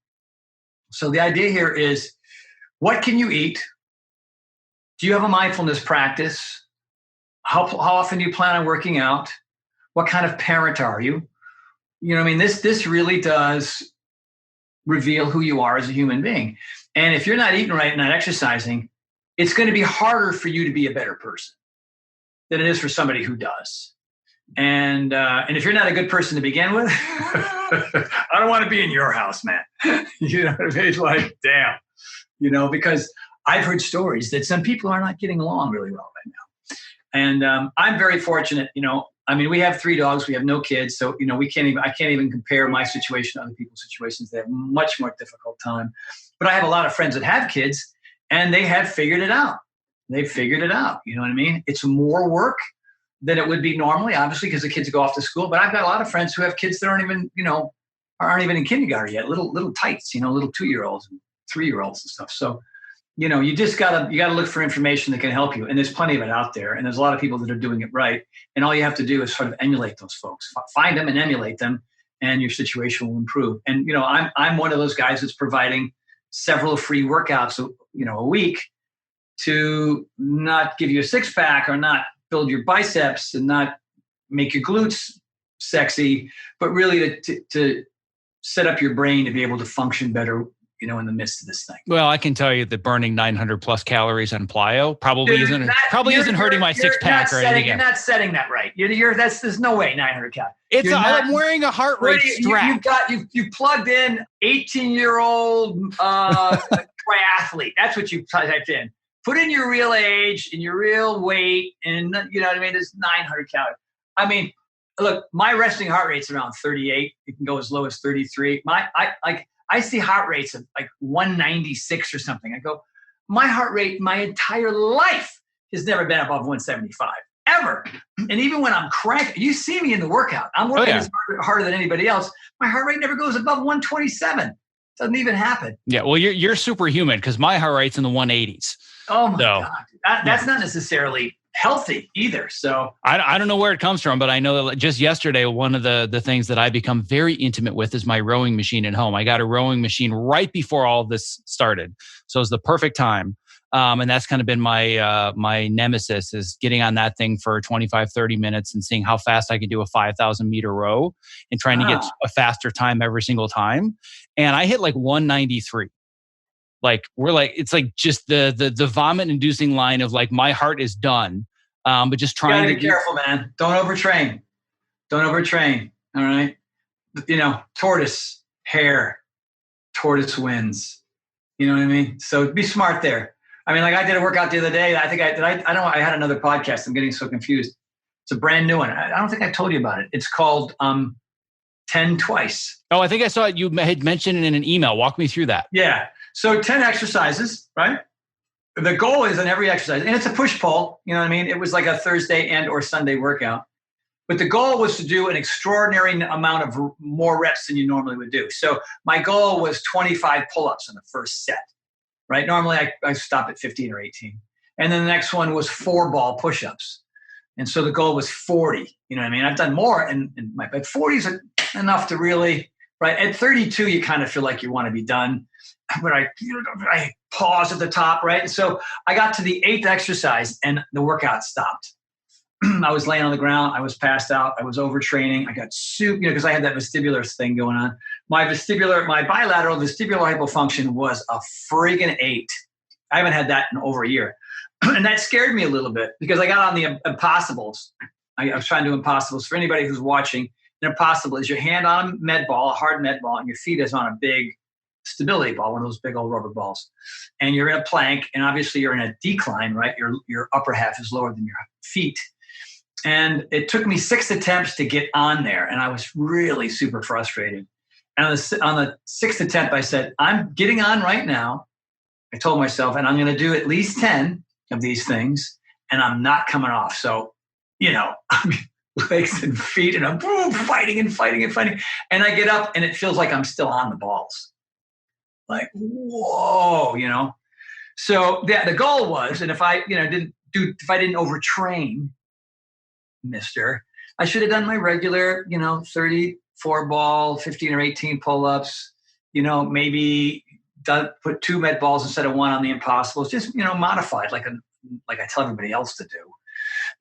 So the idea here is, what can you eat? Do you have a mindfulness practice? How often do you plan on working out? What kind of parent are you? You know what I mean? This really does reveal who you are as a human being. And if you're not eating right and not exercising, it's going to be harder for you to be a better person than it is for somebody who does. And if you're not a good person to begin with, I don't want to be in your house, man. You know what I mean? It's like, damn, because I've heard stories that some people are not getting along really well right now. And I'm very fortunate, we have 3 dogs, we have no kids. So, I can't even compare my situation to other people's situations. They have a much more difficult time. But I have a lot of friends that have kids and they have figured it out. They've figured it out. You know what I mean? It's more work than it would be normally, obviously, because the kids go off to school. But I've got a lot of friends who have kids that aren't even in kindergarten yet, little tights, little 2-year-olds and 3-year-olds and stuff. So, you just gotta look for information that can help you. And there's plenty of it out there. And there's a lot of people that are doing it right. And all you have to do is sort of emulate those folks, find them and emulate them, and your situation will improve. And, I'm one of those guys that's providing several free workouts, a week to not give you a 6-pack or not build your biceps and not make your glutes sexy, but really to set up your brain to be able to function better, in the midst of this thing. Well, I can tell you that burning 900 plus calories on plyo isn't hurting my 6-pack or anything. You're not setting that right. There's no way 900 calories. I'm wearing a heart rate strap. You plugged in 18-year-old triathlete. That's what you typed in. put in your real age and your real weight, and you know what I mean? It's 900 calories. I mean, look, my resting heart rate's around 38. It can go as low as 33. I see heart rates of like 196 or something. I go, my heart rate, my entire life has never been above 175, ever. And even when I'm cranking, you see me in the workout. I'm working as harder than anybody else. My heart rate never goes above 127. Doesn't even happen. Yeah, well, you're superhuman because my heart rate's in the 180s. Oh my God. That's not necessarily healthy either. So I don't know where it comes from, but I know that just yesterday, one of the things that I become very intimate with is my rowing machine at home. I got a rowing machine right before all of this started. So it was the perfect time. And that's kind of been my nemesis, is getting on that thing for 25, 30 minutes and seeing how fast I can do a 5,000 meter row and trying to get a faster time every single time. And I hit like 193. Like it's like just the vomit inducing line of like, my heart is done. But just trying to be careful, man. Don't overtrain. All right. You know, tortoise wins. You know what I mean? So be smart there. I mean, like I did a workout the other day. I think I don't know. I had another podcast. I'm getting so confused. It's a brand new one. I don't think I told you about it. It's called 10 Twice. Oh, I think I saw it. You had mentioned it in an email. Walk me through that. Yeah. So 10 exercises, right? The goal is on every exercise, and it's a push-pull, you know what I mean? It was like a Thursday and or Sunday workout. But the goal was to do an extraordinary amount of more reps than you normally would do. So my goal was 25 pull-ups in the first set, right? Normally I stop at 15 or 18. And then the next one was 4-ball push-ups. And so the goal was 40, you know what I mean? I've done more, but 40 is enough to really, right? At 32, you kind of feel like you want to be done. But I pause at the top, right? And so I got to the 8th exercise and the workout stopped. I was laying on the ground. I was passed out. I was overtraining. I got soup, because I had that vestibular thing going on. My bilateral vestibular hypofunction was a friggin' 8. I haven't had that in over a year. And that scared me a little bit because I got on the impossibles. I was trying to do impossibles. For anybody who's watching, an impossible is your hand on a med ball, a hard med ball, and your feet is on a big stability ball, one of those big old rubber balls. And you're in a plank, and obviously you're in a decline, right? Your upper half is lower than your feet. And it took me 6 attempts to get on there, and I was really super frustrated. And on the 6th attempt, I said, I'm getting on right now. I told myself, and I'm going to do at least 10 of these things, and I'm not coming off. So, legs and feet, and I'm fighting. And I get up, and it feels like I'm still on the balls. Like, whoa, So the goal was, and if I didn't overtrain, mister, I should have done my regular, 34 ball, 15 or 18 pull-ups, maybe put 2 med balls instead of 1 on the impossibles, just, modified like I tell everybody else to do.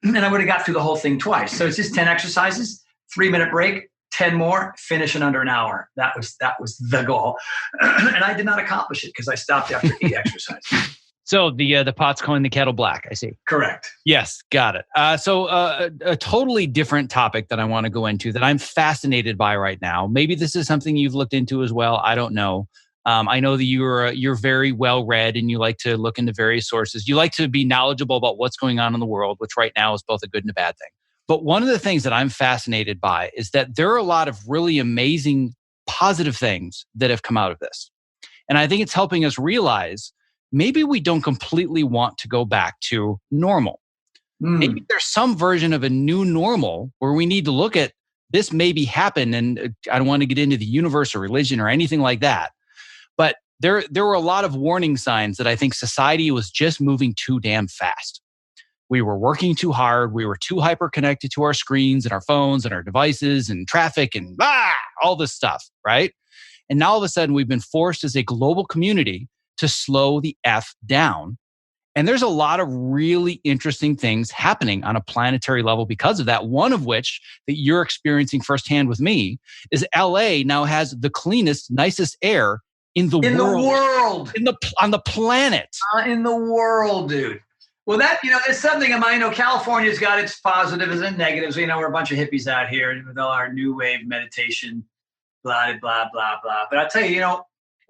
And I would have got through the whole thing twice. So it's just 10 exercises, 3-minute break, 10 more, finish in under an hour. That was the goal. And I did not accomplish it because I stopped after 8 exercises. So the pot's calling the kettle black, I see. Correct. Yes, got it. So a totally different topic that I want to go into that I'm fascinated by right now. Maybe this is something you've looked into as well. I don't know. I know that you're very well read and you like to look into various sources. You like to be knowledgeable about what's going on in the world, which right now is both a good and a bad thing. But one of the things that I'm fascinated by is that there are a lot of really amazing positive things that have come out of this. And I think it's helping us realize maybe we don't completely want to go back to normal. Maybe there's some version of a new normal where we need to look at this maybe happen. And I don't want to get into the universe or religion or anything like that. But there were a lot of warning signs that I think society was just moving too damn fast. We were working too hard. We were too hyper connected to our screens and our phones and our devices and traffic and all this stuff, right? And now all of a sudden we've been forced as a global community to slow the F down. And there's a lot of really interesting things happening on a planetary level because of that. One of which that you're experiencing firsthand with me is LA now has the cleanest, nicest air in the world. On the planet. In the world, dude. Well, there's something I know California's got its positives and negatives. We're a bunch of hippies out here with all our new wave meditation, blah, blah, blah, blah. But I'll tell you,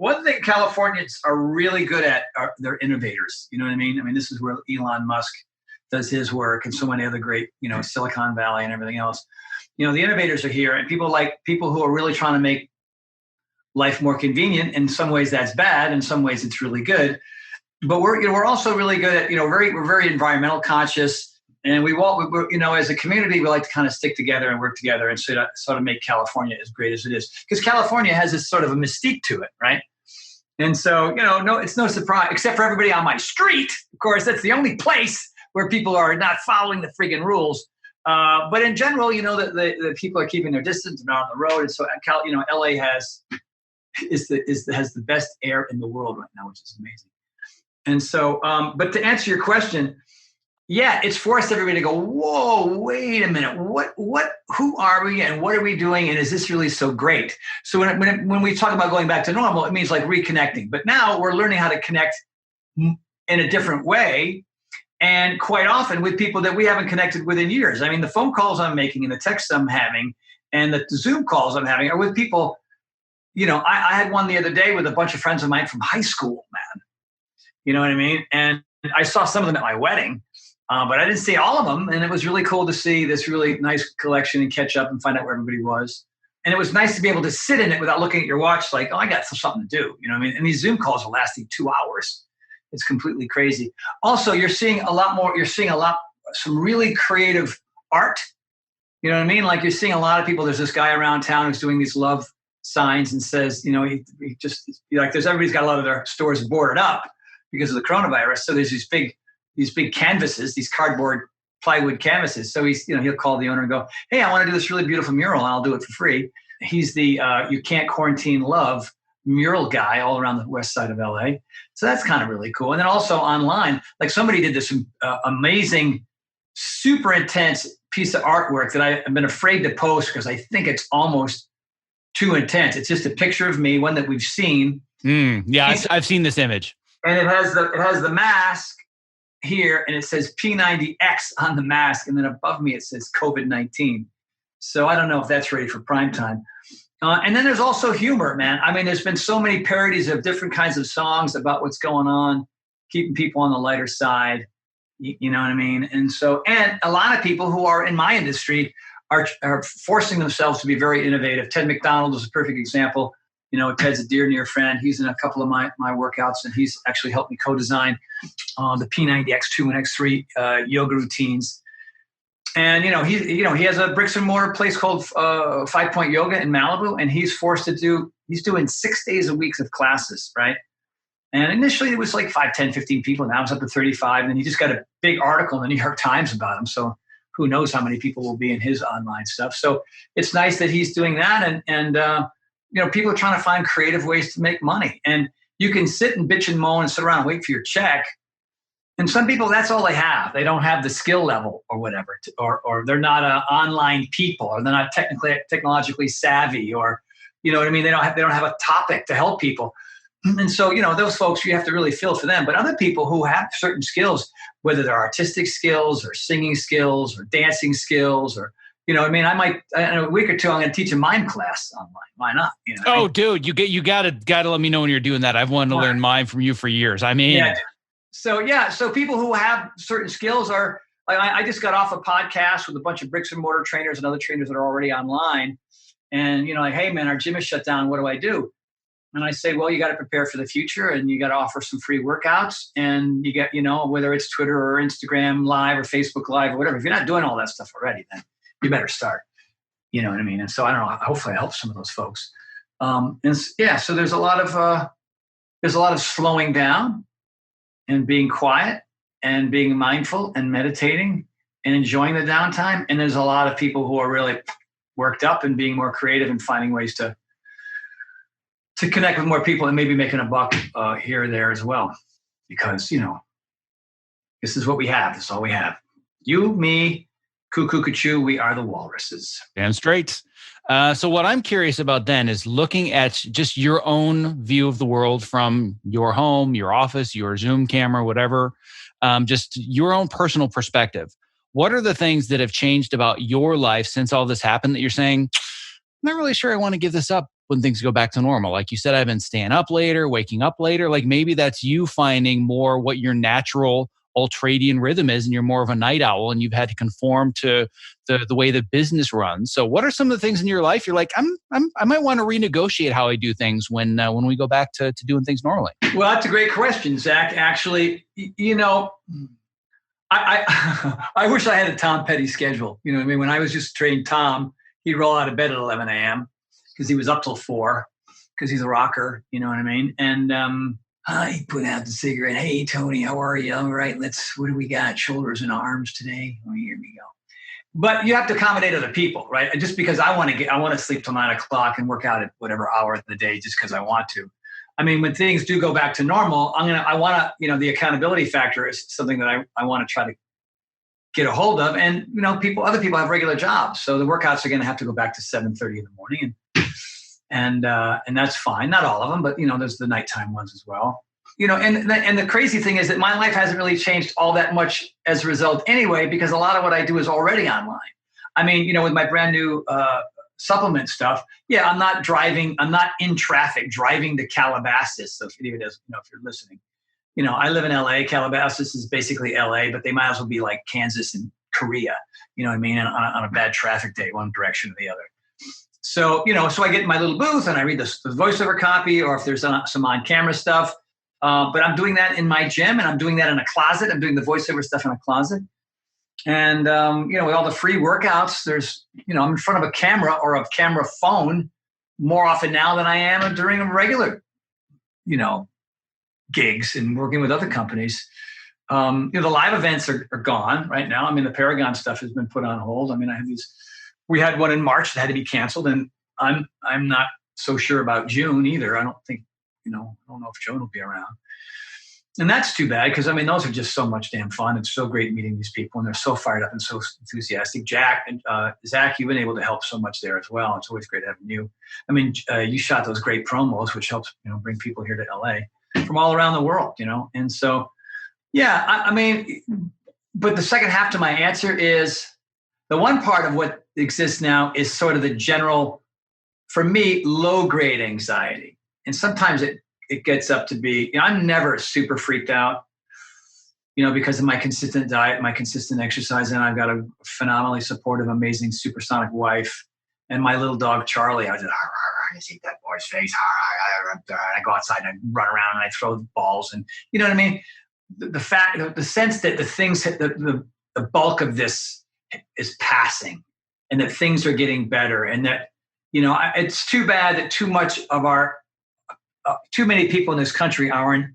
one thing Californians are really good at are they're innovators. You know what I mean? I mean, this is where Elon Musk does his work and so many other great, Silicon Valley and everything else. The innovators are here, and people who are really trying to make life more convenient. In some ways that's bad. In some ways it's really good. But we're also really good at, we're very environmental conscious. And we're, as a community, we like to kind of stick together and work together and sort of make California as great as it is. Because California has this sort of a mystique to it, right? And so, no, it's no surprise, except for everybody on my street. Of course, that's the only place where people are not following the friggin' rules. But in general, the people are keeping their distance and not on the road. And so, LA has the best air in the world right now, which is amazing. And so, but to answer your question, yeah, it's forced everybody to go, whoa, wait a minute. Who are we and what are we doing? And is this really so great? So when we talk about going back to normal, it means like reconnecting. But now we're learning how to connect in a different way. And quite often with people that we haven't connected with in years. I mean, the phone calls I'm making and the texts I'm having and the Zoom calls I'm having are with people, I had one the other day with a bunch of friends of mine from high school, man. You know what I mean? And I saw some of them at my wedding. But I didn't see all of them, and it was really cool to see this really nice collection and catch up and find out where everybody was. And it was nice to be able to sit in it without looking at your watch like, oh, I got something to do. You know what I mean? And these Zoom calls are lasting 2 hours. It's completely crazy. Also, you're seeing some really creative art. You know what I mean? Like you're seeing a lot of people. There's this guy around town who's doing these love signs and says, he just like everybody's got a lot of their stores boarded up because of the coronavirus. So there's these big canvases, these cardboard plywood canvases. So he'll call the owner and go, hey, I want to do this really beautiful mural and I'll do it for free. He's the You Can't Quarantine Love mural guy all around the west side of LA. So that's kind of really cool. And then also online, like somebody did this amazing, super intense piece of artwork that I've been afraid to post because I think it's almost too intense. It's just a picture of me, one that we've seen. Yeah, I've seen this image. And it has the mask here, and it says P90X on the mask, and then above me it says COVID-19. So I don't know if that's ready for prime time. And then there's also humor, man. I mean, there's been so many parodies of different kinds of songs about what's going on, keeping people on the lighter side. You know what I mean? And a lot of people who are in my industry are forcing themselves to be very innovative. Ted McDonald is a perfect example. Ted's a dear near friend. He's in a couple of my workouts, and he's actually helped me co-design the P90X 2 and X3 yoga routines. And he has a bricks and mortar place called 5 Point Yoga in Malibu, and he's doing 6 days a week of classes, right? And initially it was like 5, 10, 15 people. Now it's up to 35. And then he just got a big article in the New York Times about him. So who knows how many people will be in his online stuff. So it's nice that he's doing that. And people are trying to find creative ways to make money. And you can sit and bitch and moan and sit around and wait for your check. And some people, that's all they have. They don't have the skill level or whatever, or they're not online people, or they're not technologically savvy, or, you know what I mean? They don't have a topic to help people. And so, those folks, you have to really feel for them. But other people who have certain skills, whether they're artistic skills or singing skills or dancing skills, or, in a week or two, I'm going to teach a mime class online. Why not? Dude, you gotta let me know when you're doing that. I've wanted to learn mime from you for years. I mean, yeah. So people who have certain skills are, like, I just got off a podcast with a bunch of bricks and mortar trainers and other trainers that are already online. And, like, hey man, our gym is shut down. What do I do? And I say, well, you got to prepare for the future, and you got to offer some free workouts, and you get, whether it's Twitter or Instagram Live or Facebook Live or whatever. If you're not doing all that stuff already, then you better start. You know what I mean? And so I don't know. Hopefully, I help some of those folks. So there's a lot of slowing down and being quiet and being mindful and meditating and enjoying the downtime. And there's a lot of people who are really worked up and being more creative and finding ways to connect with more people and maybe making a buck here or there as well. Because, this is what we have. This is all we have. You, me, cuckoo, cuckoo, we are the walruses. Damn straight. So what I'm curious about then is looking at just your own view of the world from your home, your office, your Zoom camera, whatever, just your own personal perspective. What are the things that have changed about your life since all this happened that you're saying, I'm not really sure I want to give this up when things go back to normal. Like you said, I've been staying up later, waking up later. Like maybe that's you finding more what your natural ultradian rhythm is, and you're more of a night owl, and you've had to conform to the way the business runs. So what are some of the things in your life you're like, I might want to renegotiate how I do things when we go back to doing things normally? Well, that's a great question, Zach. Actually, I wish I had a Tom Petty schedule. You know what I mean? When I was just trained Tom, he'd roll out of bed at 11 a.m. because he was up till 4 because he's a rocker. You know what I mean? And he'd put out the cigarette. Hey, Tony, how are you? All right, what do we got? Shoulders and arms today? Oh, here we go. But you have to accommodate other people, right? And just because I want to sleep till 9 o'clock and work out at whatever hour of the day just because I want to. I mean, when things do go back to normal, I want to, the accountability factor is something that I want to try to get a hold of. And, other people have regular jobs. So the workouts are going to have to go back to 7:30 in the morning. And that's fine. Not all of them, but, there's the nighttime ones as well. And the crazy thing is that my life hasn't really changed all that much as a result anyway, because a lot of what I do is already online. I mean, with my brand new supplement stuff, I'm not in traffic driving to Calabasas. So if you're listening, I live in LA. Calabasas is basically LA, but they might as well be like Kansas and Korea, you know what I mean? On a bad traffic day, one direction or the other. So, so I get in my little booth and I read the voiceover copy, or if there's some on-camera stuff. But I'm doing that in my gym, and I'm doing that in a closet. I'm doing the voiceover stuff in a closet. And, with all the free workouts, there's, I'm in front of a camera or a camera phone more often now than I am during a regular, gigs and working with other companies. The live events are gone right now. I mean, the Paragon stuff has been put on hold. I mean, we had one in March that had to be canceled, and I'm not so sure about June either. I don't think, I don't know if Joan will be around. And that's too bad, because, those are just so much damn fun. It's so great meeting these people, and they're so fired up and so enthusiastic. Zach, you've been able to help so much there as well. It's always great having you. I mean, you shot those great promos, which helps, bring people here to LA from all around the world, And so, but the second half to my answer is the one part of what exists now is sort of the general, for me, low-grade anxiety. And sometimes it gets up to be, I'm never super freaked out, because of my consistent diet, my consistent exercise, and I've got a phenomenally supportive, amazing, supersonic wife, and my little dog, Charlie. I just eat that boy's face. I go outside and I run around and I throw balls, and you know what I mean? The sense that the things, the bulk of this is passing, and that things are getting better, and that, it's too bad that too many people in this country aren't.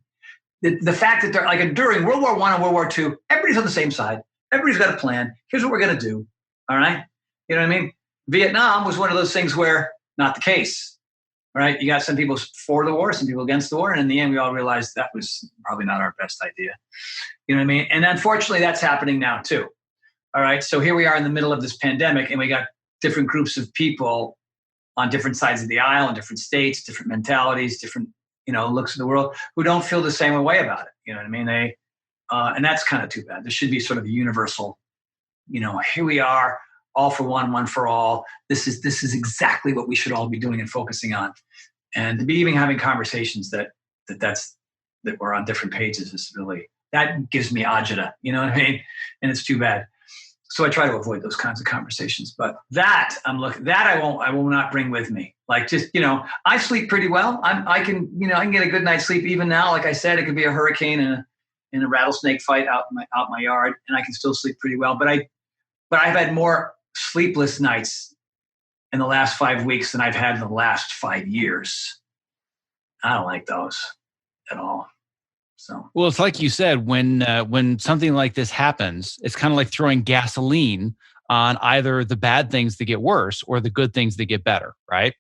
The fact that they're like during World War I and World War II, everybody's on the same side. Everybody's got a plan. Here's what we're going to do. All right. You know what I mean? Vietnam was one of those things where not the case. All right. You got some people for the war, some people against the war. And in the end, we all realized that was probably not our best idea. You know what I mean? And unfortunately, that's happening now too. All right. So here we are in the middle of this pandemic, and we got different groups of people on different sides of the aisle, in different states, different mentalities, different, looks of the world, who don't feel the same way about it. You know what I mean? And that's kind of too bad. There should be sort of a universal, here we are, all for one, one for all. This is exactly what we should all be doing and focusing on. And to be even having conversations that we're on different pages is really, that gives me agita, you know what I mean? And it's too bad. So I try to avoid those kinds of conversations, but I will not bring with me. Like, just, I sleep pretty well. I can get a good night's sleep even now. Like I said, it could be a hurricane and a rattlesnake fight out my yard, and I can still sleep pretty well. But I've had more sleepless nights in the last 5 weeks than I've had in the last 5 years. I don't like those at all. So, well, it's like you said, when something like this happens, it's kind of like throwing gasoline on either the bad things that get worse or the good things that get better, right?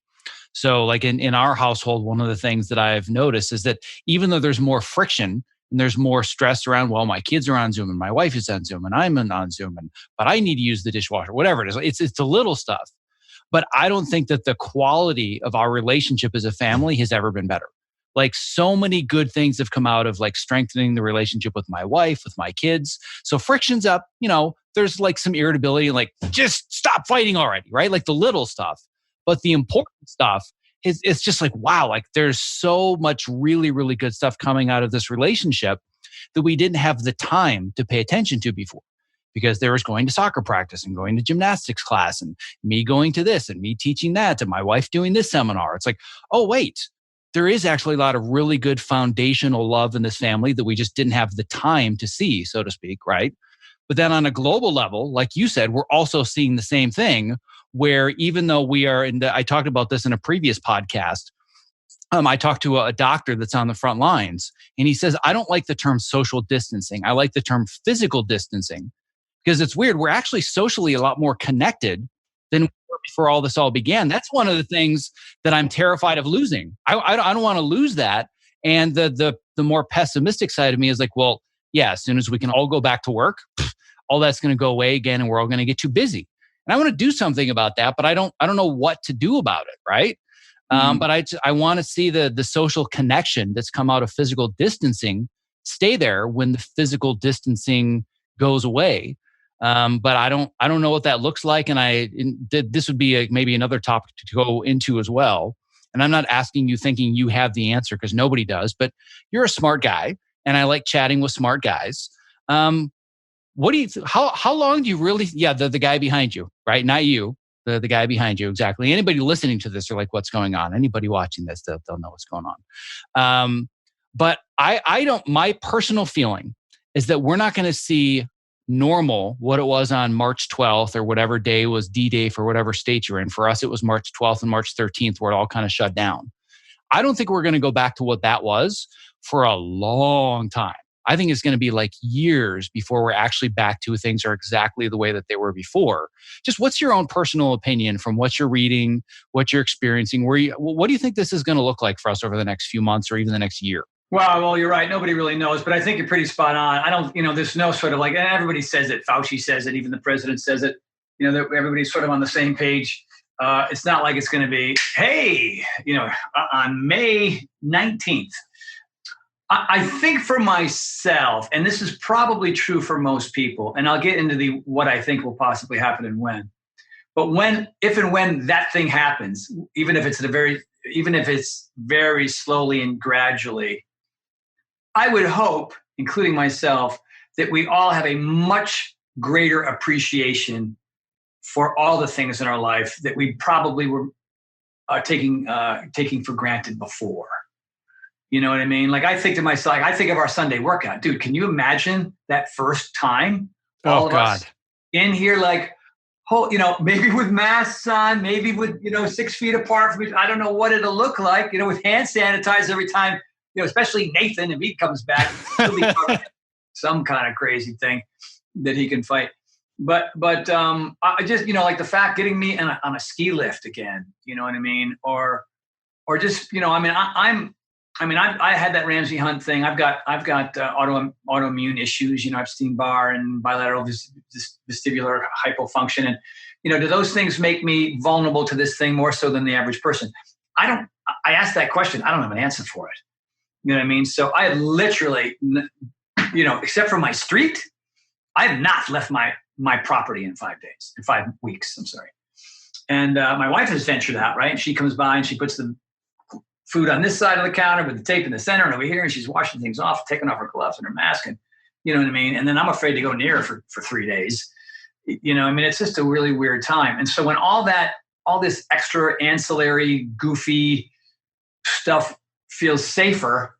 So like in our household, one of the things that I've noticed is that even though there's more friction and there's more stress around, well, my kids are on Zoom and my wife is on Zoom and I'm on Zoom, but I need to use the dishwasher, whatever it is. It's the little stuff. But I don't think that the quality of our relationship as a family has ever been better. Like, so many good things have come out of like strengthening the relationship with my wife, with my kids. So friction's up, there's like some irritability, like just stop fighting already, right? Like the little stuff. But the important stuff it's just like, wow, like there's so much really, really good stuff coming out of this relationship that we didn't have the time to pay attention to before. Because there was going to soccer practice and going to gymnastics class and me going to this and me teaching that and my wife doing this seminar. It's like, oh, wait, there is actually a lot of really good foundational love in this family that we just didn't have the time to see, so to speak, right? But then on a global level, like you said, we're also seeing the same thing where even though we are I talked about this in a previous podcast, I talked to a doctor that's on the front lines and he says, I don't like the term social distancing. I like the term physical distancing. Because it's weird, we're actually socially a lot more connected than we were before all this all began. That's one of the things that I'm terrified of losing. I don't want to lose that. And the more pessimistic side of me is like, well, yeah, as soon as we can all go back to work, all that's going to go away again, and we're all going to get too busy. And I want to do something about that, but I don't know what to do about it, right? But I want to see the social connection that's come out of physical distancing stay there when the physical distancing goes away. But I don't know what that looks like. And this would be maybe another topic to go into as well. And I'm not asking you thinking you have the answer because nobody does, but you're a smart guy and I like chatting with smart guys. What do you, how long do you really, the guy behind you, right? Not you, the guy behind you. Exactly. Anybody listening to this are like, what's going on? Anybody watching this, they'll know what's going on. But my personal feeling is that we're not going to see normal what it was on March 12th or whatever day was D-Day for whatever state you're in. For us, it was March 12th and March 13th where it all kind of shut down. I don't think we're going to go back to what that was for a long time. I think it's going to be like years before we're actually back to things are exactly the way that they were before. Just what's your own personal opinion from what you're reading, what you're experiencing? What do you think this is going to look like for us over the next few months or even the next year? Well, you're right. Nobody really knows, but I think you're pretty spot on. I don't, there's no sort of like, everybody says it. Fauci says it. Even the president says it. Everybody's sort of on the same page. It's not like it's going to be, hey, on May 19th. I think for myself, and this is probably true for most people, and I'll get into what I think will possibly happen and when. But if and when that thing happens, even if it's very slowly and gradually, I would hope, including myself, that we all have a much greater appreciation for all the things in our life that we probably were taking for granted before. You know what I mean? Like I think to myself, I think of our Sunday workout. Dude, can you imagine that first time? All of us in here, like, maybe with masks on, maybe with, 6 feet apart from each. I don't know what it'll look like, with hand sanitizer every time, especially Nathan, if he comes back, he'll be some kind of crazy thing that he can fight. But I just, like the fact getting me on a ski lift again, you know what I mean? Or just, I had that Ramsey Hunt thing. I've got autoimmune issues, Epstein-Barr and bilateral vestibular hypofunction. And, do those things make me vulnerable to this thing more so than the average person? I asked that question. I don't have an answer for it. You know what I mean? So I have literally, except for my street, I have not left my property in 5 weeks. I'm sorry. And my wife has ventured out, right? And she comes by and she puts the food on this side of the counter with the tape in the center and over here, and she's washing things off, taking off her gloves and her mask, and you know what I mean? And then I'm afraid to go near her for 3 days. It's just a really weird time. And so when all this extra ancillary, goofy stuff feels safer,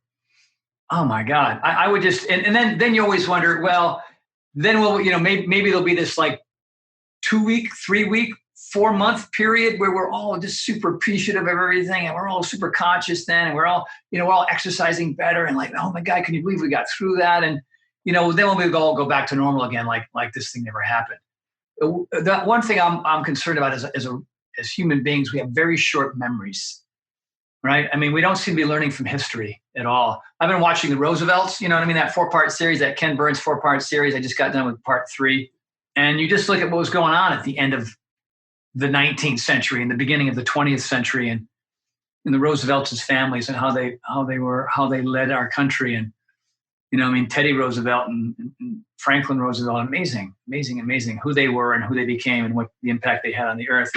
oh my God, I would just, and then you always wonder, well, then maybe there'll be this like 2-week, 3-week, 4-month period where we're all just super appreciative of everything and we're all super conscious then, and we're all exercising better and like, oh my God, can you believe we got through that? And then we'll all go back to normal again, like this thing never happened. The one thing I'm concerned about as human beings, we have very short memories, right? I mean, we don't seem to be learning from history at all. I've been watching the Roosevelts, that 4-part series, that Ken Burns 4-part series. I just got done with part 3, and you just look at what was going on at the end of the 19th century and the beginning of the 20th century, and the Roosevelts' families and how they led our country. And, Teddy Roosevelt and Franklin Roosevelt, amazing who they were and who they became and what the impact they had on the earth.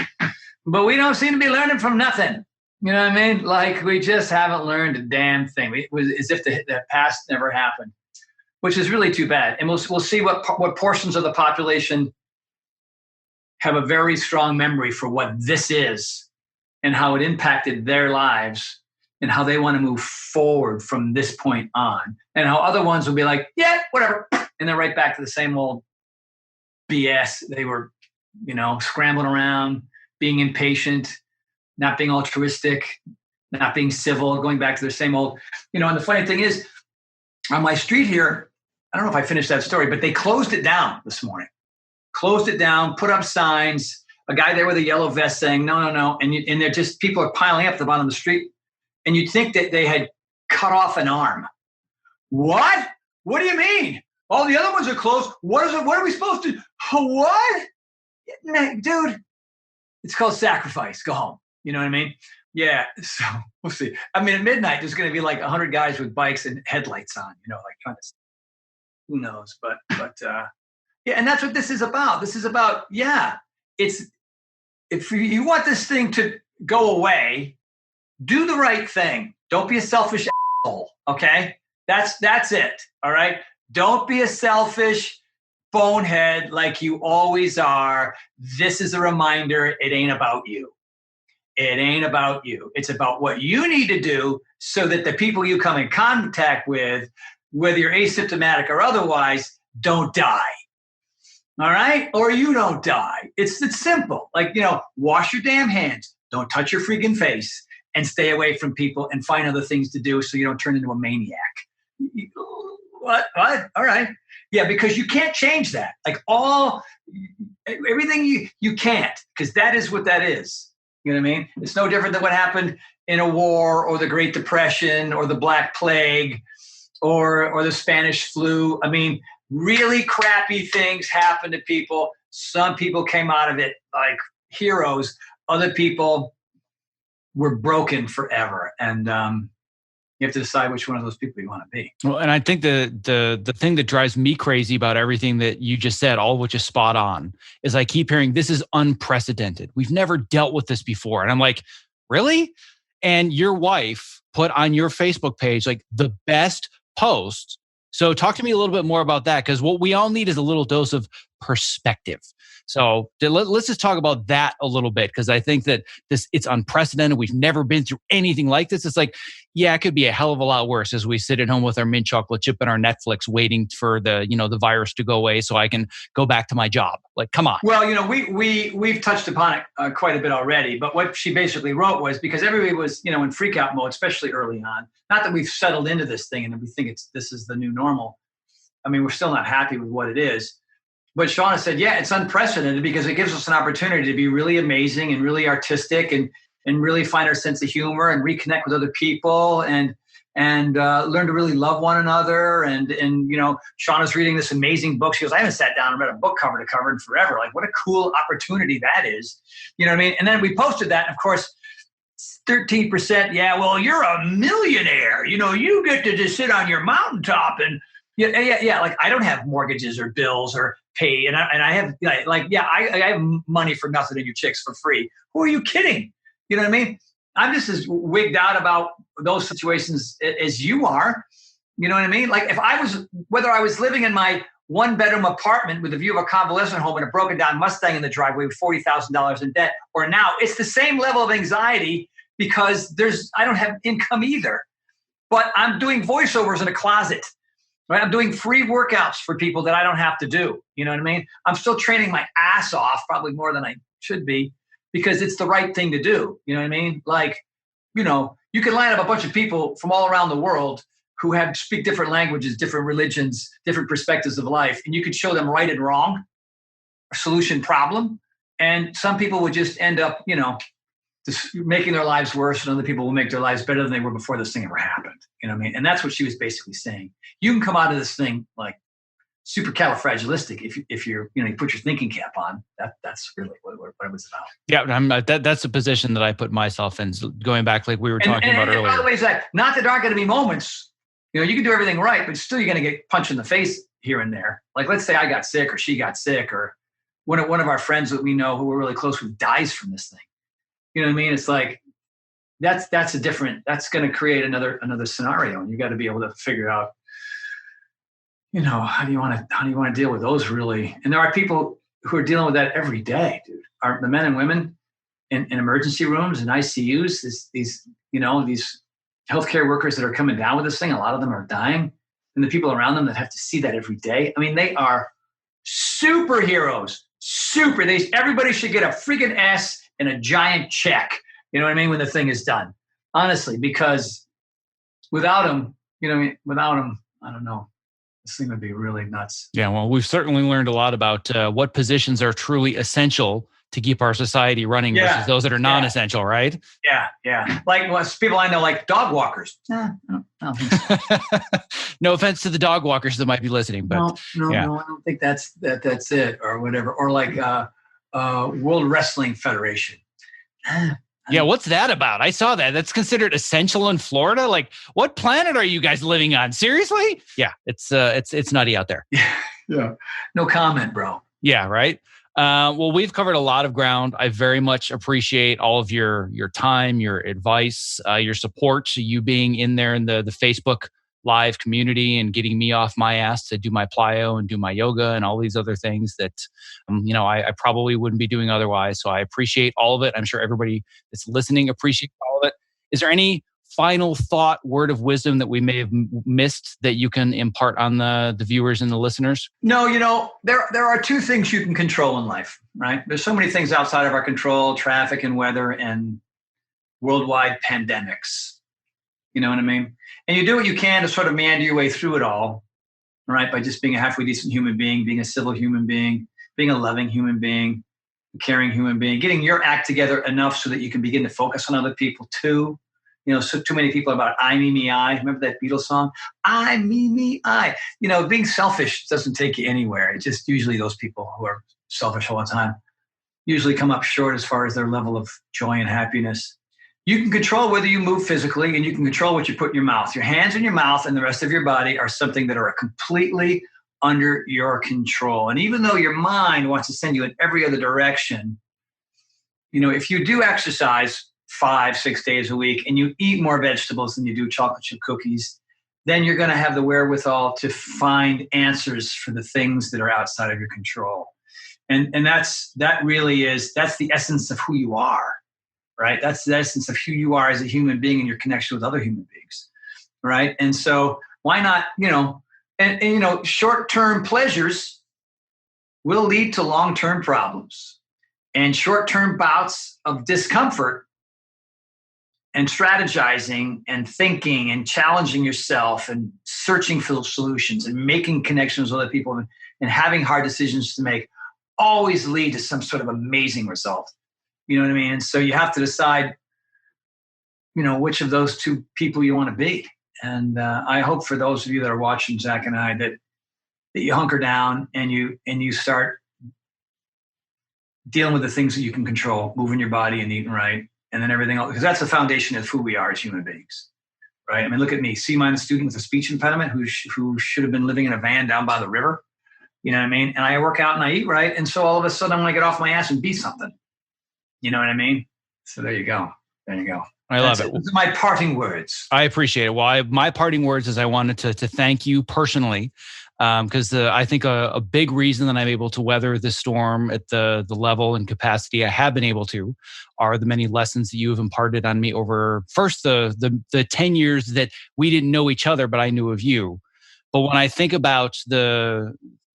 But we don't seem to be learning from nothing. You know what I mean? Like we just haven't learned a damn thing. It was as if the past never happened, which is really too bad. And we'll see what portions of the population have a very strong memory for what this is and how it impacted their lives and how they want to move forward from this point on, and how other ones will be like, yeah, whatever. And they're right back to the same old BS. They were, scrambling around, being impatient, not being altruistic, not being civil, going back to their same old, and the funny thing is on my street here, I don't know if I finished that story, but they closed it down this morning. Closed it down, put up signs, a guy there with a yellow vest saying, no. And they're just, people are piling up at the bottom of the street. And you'd think that they had cut off an arm. What? What do you mean? All the other ones are closed. What are we supposed to, what? Dude, it's called sacrifice. Go home. You know what I mean? Yeah. So we'll see. I mean, at midnight, there's going to be like 100 guys with bikes and headlights on, like trying to, who knows? But yeah, and that's what this is about. This is about, it's, if you want this thing to go away, do the right thing. Don't be a selfish asshole, okay? That's it, all right? Don't be a selfish bonehead like you always are. This is a reminder, it ain't about you. It ain't about you. It's about what you need to do so that the people you come in contact with, whether you're asymptomatic or otherwise, don't die. All right? Or you don't die. It's simple. Like, wash your damn hands. Don't touch your freaking face and stay away from people and find other things to do so you don't turn into a maniac. What? All right. Yeah, because you can't change that. Like everything you can't, because that is what that is. You know what I mean? It's no different than what happened in a war or the Great Depression or the Black Plague or the Spanish flu. I mean, really crappy things happen to people. Some people came out of it like heroes. Other people were broken forever. And you have to decide which one of those people you want to be. Well, and I think the thing that drives me crazy about everything that you just said, all which is spot on, is I keep hearing this is unprecedented. We've never dealt with this before. And I'm like, really? And your wife put on your Facebook page like the best post. So talk to me a little bit more about that, because what we all need is a little dose of perspective. So let's just talk about that a little bit, because I think that it's unprecedented. We've never been through anything like this. It's like, yeah, it could be a hell of a lot worse as we sit at home with our mint chocolate chip and our Netflix waiting for the virus to go away so I can go back to my job. Like, come on. Well, we've touched upon it quite a bit already, but what she basically wrote was, because everybody was, in freak out mode, especially early on, not that we've settled into this thing and we think this is the new normal. I mean, we're still not happy with what it is. But Shauna said, yeah, it's unprecedented because it gives us an opportunity to be really amazing and really artistic and really find our sense of humor and reconnect with other people and learn to really love one another. And Shauna's reading this amazing book. She goes, I haven't sat down and read a book cover to cover in forever. Like, what a cool opportunity that is. You know what I mean? And then we posted that. And of course, 13%. Yeah, well, you're a millionaire. You get to just sit on your mountaintop and yeah. Like, I don't have mortgages or bills or pay. And I have I have money for nothing and your chicks for free. Who are you kidding? You know what I mean? I'm just as wigged out about those situations as you are. You know what I mean? Like, whether I was living in my 1-bedroom apartment with a view of a convalescent home and a broken down Mustang in the driveway with $40,000 in debt, or now, it's the same level of anxiety because I don't have income either. But I'm doing voiceovers in a closet. Right? I'm doing free workouts for people that I don't have to do. You know what I mean? I'm still training my ass off, probably more than I should be, because it's the right thing to do. You know what I mean? Like, you can line up a bunch of people from all around the world who speak different languages, different religions, different perspectives of life, and you could show them right and wrong, solution, problem. And some people would just end up, just making their lives worse, and other people will make their lives better than they were before this thing ever happened. You know what I mean? And that's what she was basically saying. You can come out of this thing like supercalifragilistic if you put your thinking cap on. That's really what it was about. Yeah, that's the position that I put myself in. Going back, like we were talking about earlier. By the way, Zach, not that there aren't going to be moments. You can do everything right, but still you're going to get punched in the face here and there. Like, let's say I got sick or she got sick, or one of our friends that we know who we're really close with dies from this thing. You know what I mean? It's like, that's going to create another scenario, and you got to be able to figure out, how do you want to deal with those really? And there are people who are dealing with that every day, dude. Are the men and women in emergency rooms and ICUs, these healthcare workers that are coming down with this thing, a lot of them are dying, and the people around them that have to see that every day. I mean, they are superheroes. Everybody should get a freaking S and a giant check. You know what I mean? When the thing is done, honestly, because without them, I don't know. This thing would be really nuts. Yeah, well, we've certainly learned a lot about what positions are truly essential to keep our society running versus those that are non-essential, right? Yeah. Like people I know, like dog walkers. I don't think so. No offense to the dog walkers that might be listening, but no, I don't think that's it or whatever. Or like World Wrestling Federation. Yeah, what's that about? I saw that. That's considered essential in Florida. Like, what planet are you guys living on? Seriously? Yeah, it's nutty out there. Yeah. No comment, bro. Yeah, right. Well, we've covered a lot of ground. I very much appreciate all of your time, your advice, your support, you being in there in the Facebook Live community and getting me off my ass to do my plyo and do my yoga and all these other things that, I probably wouldn't be doing otherwise. So I appreciate all of it. I'm sure everybody that's listening appreciates all of it. Is there any final thought, word of wisdom that we may have missed that you can impart on the viewers and the listeners? No, there are two things you can control in life, right? There's so many things outside of our control: traffic and weather and worldwide pandemics. You know what I mean? And you do what you can to sort of meander your way through it all, right? By just being a halfway decent human being, being a civil human being, being a loving human being, a caring human being, getting your act together enough so that you can begin to focus on other people too. So too many people are about I, me, me, I. Remember that Beatles song? I, me, me, I. Being selfish doesn't take you anywhere. It's just usually those people who are selfish all the time usually come up short as far as their level of joy and happiness. You can control whether you move physically, and you can control what you put in your mouth. Your hands and your mouth and the rest of your body are something that are completely under your control. And even though your mind wants to send you in every other direction, if you do exercise 5-6 days a week and you eat more vegetables than you do chocolate chip cookies, then you're going to have the wherewithal to find answers for the things that are outside of your control. And that's the essence of who you are. Right? That's the essence of who you are as a human being and your connection with other human beings. Right? And so why not, short-term pleasures will lead to long-term problems, and short-term bouts of discomfort and strategizing and thinking and challenging yourself and searching for solutions and making connections with other people and having hard decisions to make always lead to some sort of amazing result. You know what I mean? And so you have to decide, which of those two people you want to be. And I hope for those of you that are watching Zach and I that you hunker down and you start dealing with the things that you can control, moving your body and eating right, and then everything else, because that's the foundation of who we are as human beings, right? I mean, look at me, C-minus student with a speech impediment who should have been living in a van down by the river. You know what I mean? And I work out and I eat right, and so all of a sudden I'm going to get off my ass and be something. You know what I mean? So there you go. I love it. Those are my parting words. I appreciate it. Well, my parting words is I wanted to thank you personally, because I think a big reason that I'm able to weather the storm at the level and capacity I have been able to are the many lessons that you have imparted on me over first the 10 years that we didn't know each other, but I knew of you. But when I think about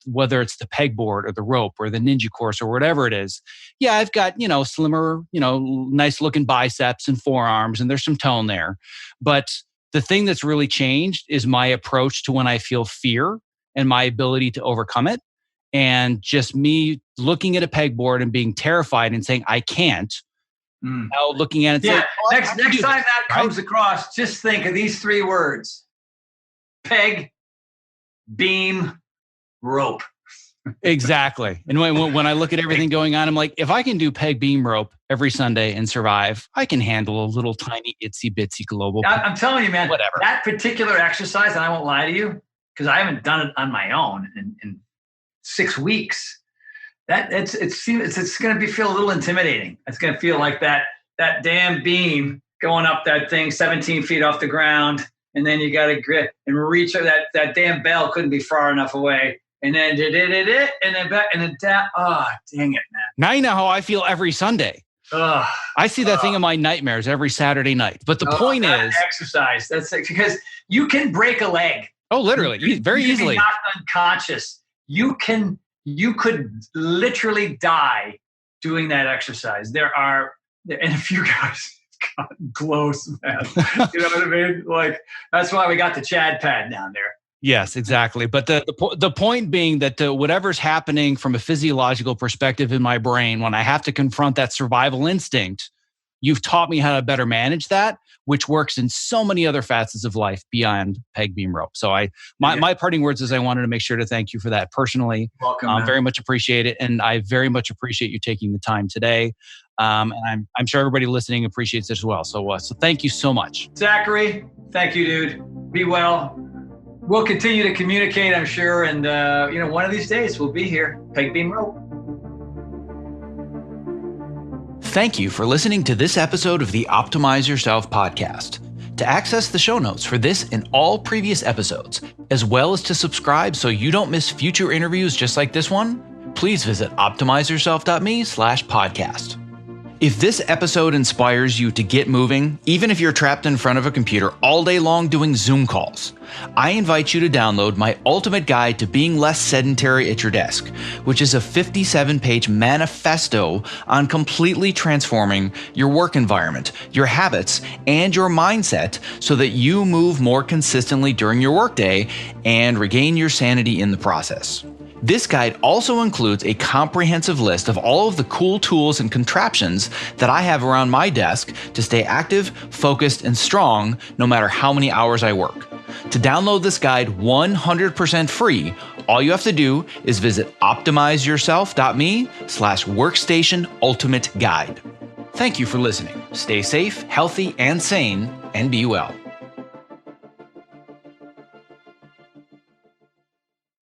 whether it's the pegboard or the rope or the ninja course or whatever it is, yeah, I've got, slimmer, nice looking biceps and forearms, and there's some tone there. But the thing that's really changed is my approach to when I feel fear and my ability to overcome it. And just me looking at a pegboard and being terrified and saying, I can't. Now looking at it. Yeah. Saying, next time that comes across, just think of these 3 words: peg, beam, rope. Exactly. And when I look at everything going on, I'm like, if I can do peg, beam, rope every Sunday and survive, I can handle a little tiny itsy bitsy global. I'm telling you, man, whatever. That particular exercise, and I won't lie to you, because I haven't done it on my own in 6 weeks. It's going to feel a little intimidating. It's going to feel like that damn beam going up that thing 17 feet off the ground. And then you got to grip and reach that damn bell couldn't be far enough away. And then and then back and then down. Oh, dang it, man. Now you know how I feel every Sunday. I see that thing in my nightmares every Saturday night. But the point is exercise. That's because you can break a leg. Oh, literally, very easily. Not unconscious. You could literally die doing that exercise. And if you guys gotten close, man, you know what I mean? Like that's why we got the Chad pad down there. Yes, exactly. But the point being that whatever's happening from a physiological perspective in my brain, when I have to confront that survival instinct, you've taught me how to better manage that, which works in so many other facets of life beyond peg, beam, rope. So my parting words is I wanted to make sure to thank you for that personally. Welcome. Very much appreciate it. And I very much appreciate you taking the time today. And I'm sure everybody listening appreciates it as well. So thank you so much. Zachary, thank you, dude. Be well. We'll continue to communicate, I'm sure. And, one of these days we'll be here. Peg, beam, rope. Thank you for listening to this episode of the Optimize Yourself podcast. To access the show notes for this and all previous episodes, as well as to subscribe so you don't miss future interviews just like this one, please visit optimizeyourself.me/podcast. If this episode inspires you to get moving, even if you're trapped in front of a computer all day long doing Zoom calls, I invite you to download my ultimate guide to being less sedentary at your desk, which is a 57-page manifesto on completely transforming your work environment, your habits, and your mindset so that you move more consistently during your workday and regain your sanity in the process. This guide also includes a comprehensive list of all of the cool tools and contraptions that I have around my desk to stay active, focused, and strong no matter how many hours I work. To download this guide 100% free, all you have to do is visit optimizeyourself.me/workstation ultimate guide. Thank you for listening. Stay safe, healthy, and sane, and be well.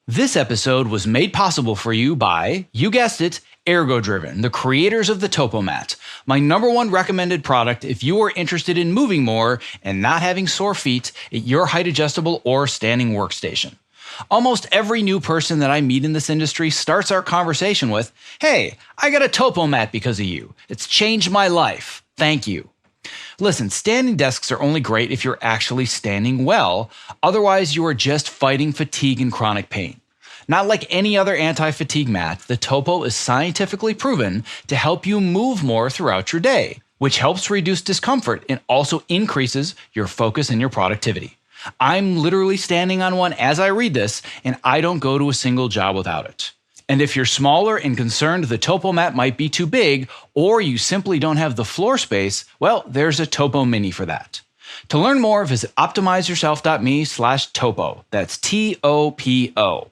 This episode was made possible for you by, you guessed it, Ergo-Driven, the creators of the Topomat, my #1 recommended product if you are interested in moving more and not having sore feet at your height adjustable or standing workstation. Almost every new person that I meet in this industry starts our conversation with, "Hey, I got a Topomat because of you. It's changed my life. Thank you." Listen, standing desks are only great if you're actually standing well. Otherwise, you are just fighting fatigue and chronic pain. Not like any other anti-fatigue mat, the Topo is scientifically proven to help you move more throughout your day, which helps reduce discomfort and also increases your focus and your productivity. I'm literally standing on one as I read this, and I don't go to a single job without it. And if you're smaller and concerned the Topo mat might be too big, or you simply don't have the floor space, well, there's a Topo Mini for that. To learn more, visit optimizeyourself.me/topo. That's TOPO.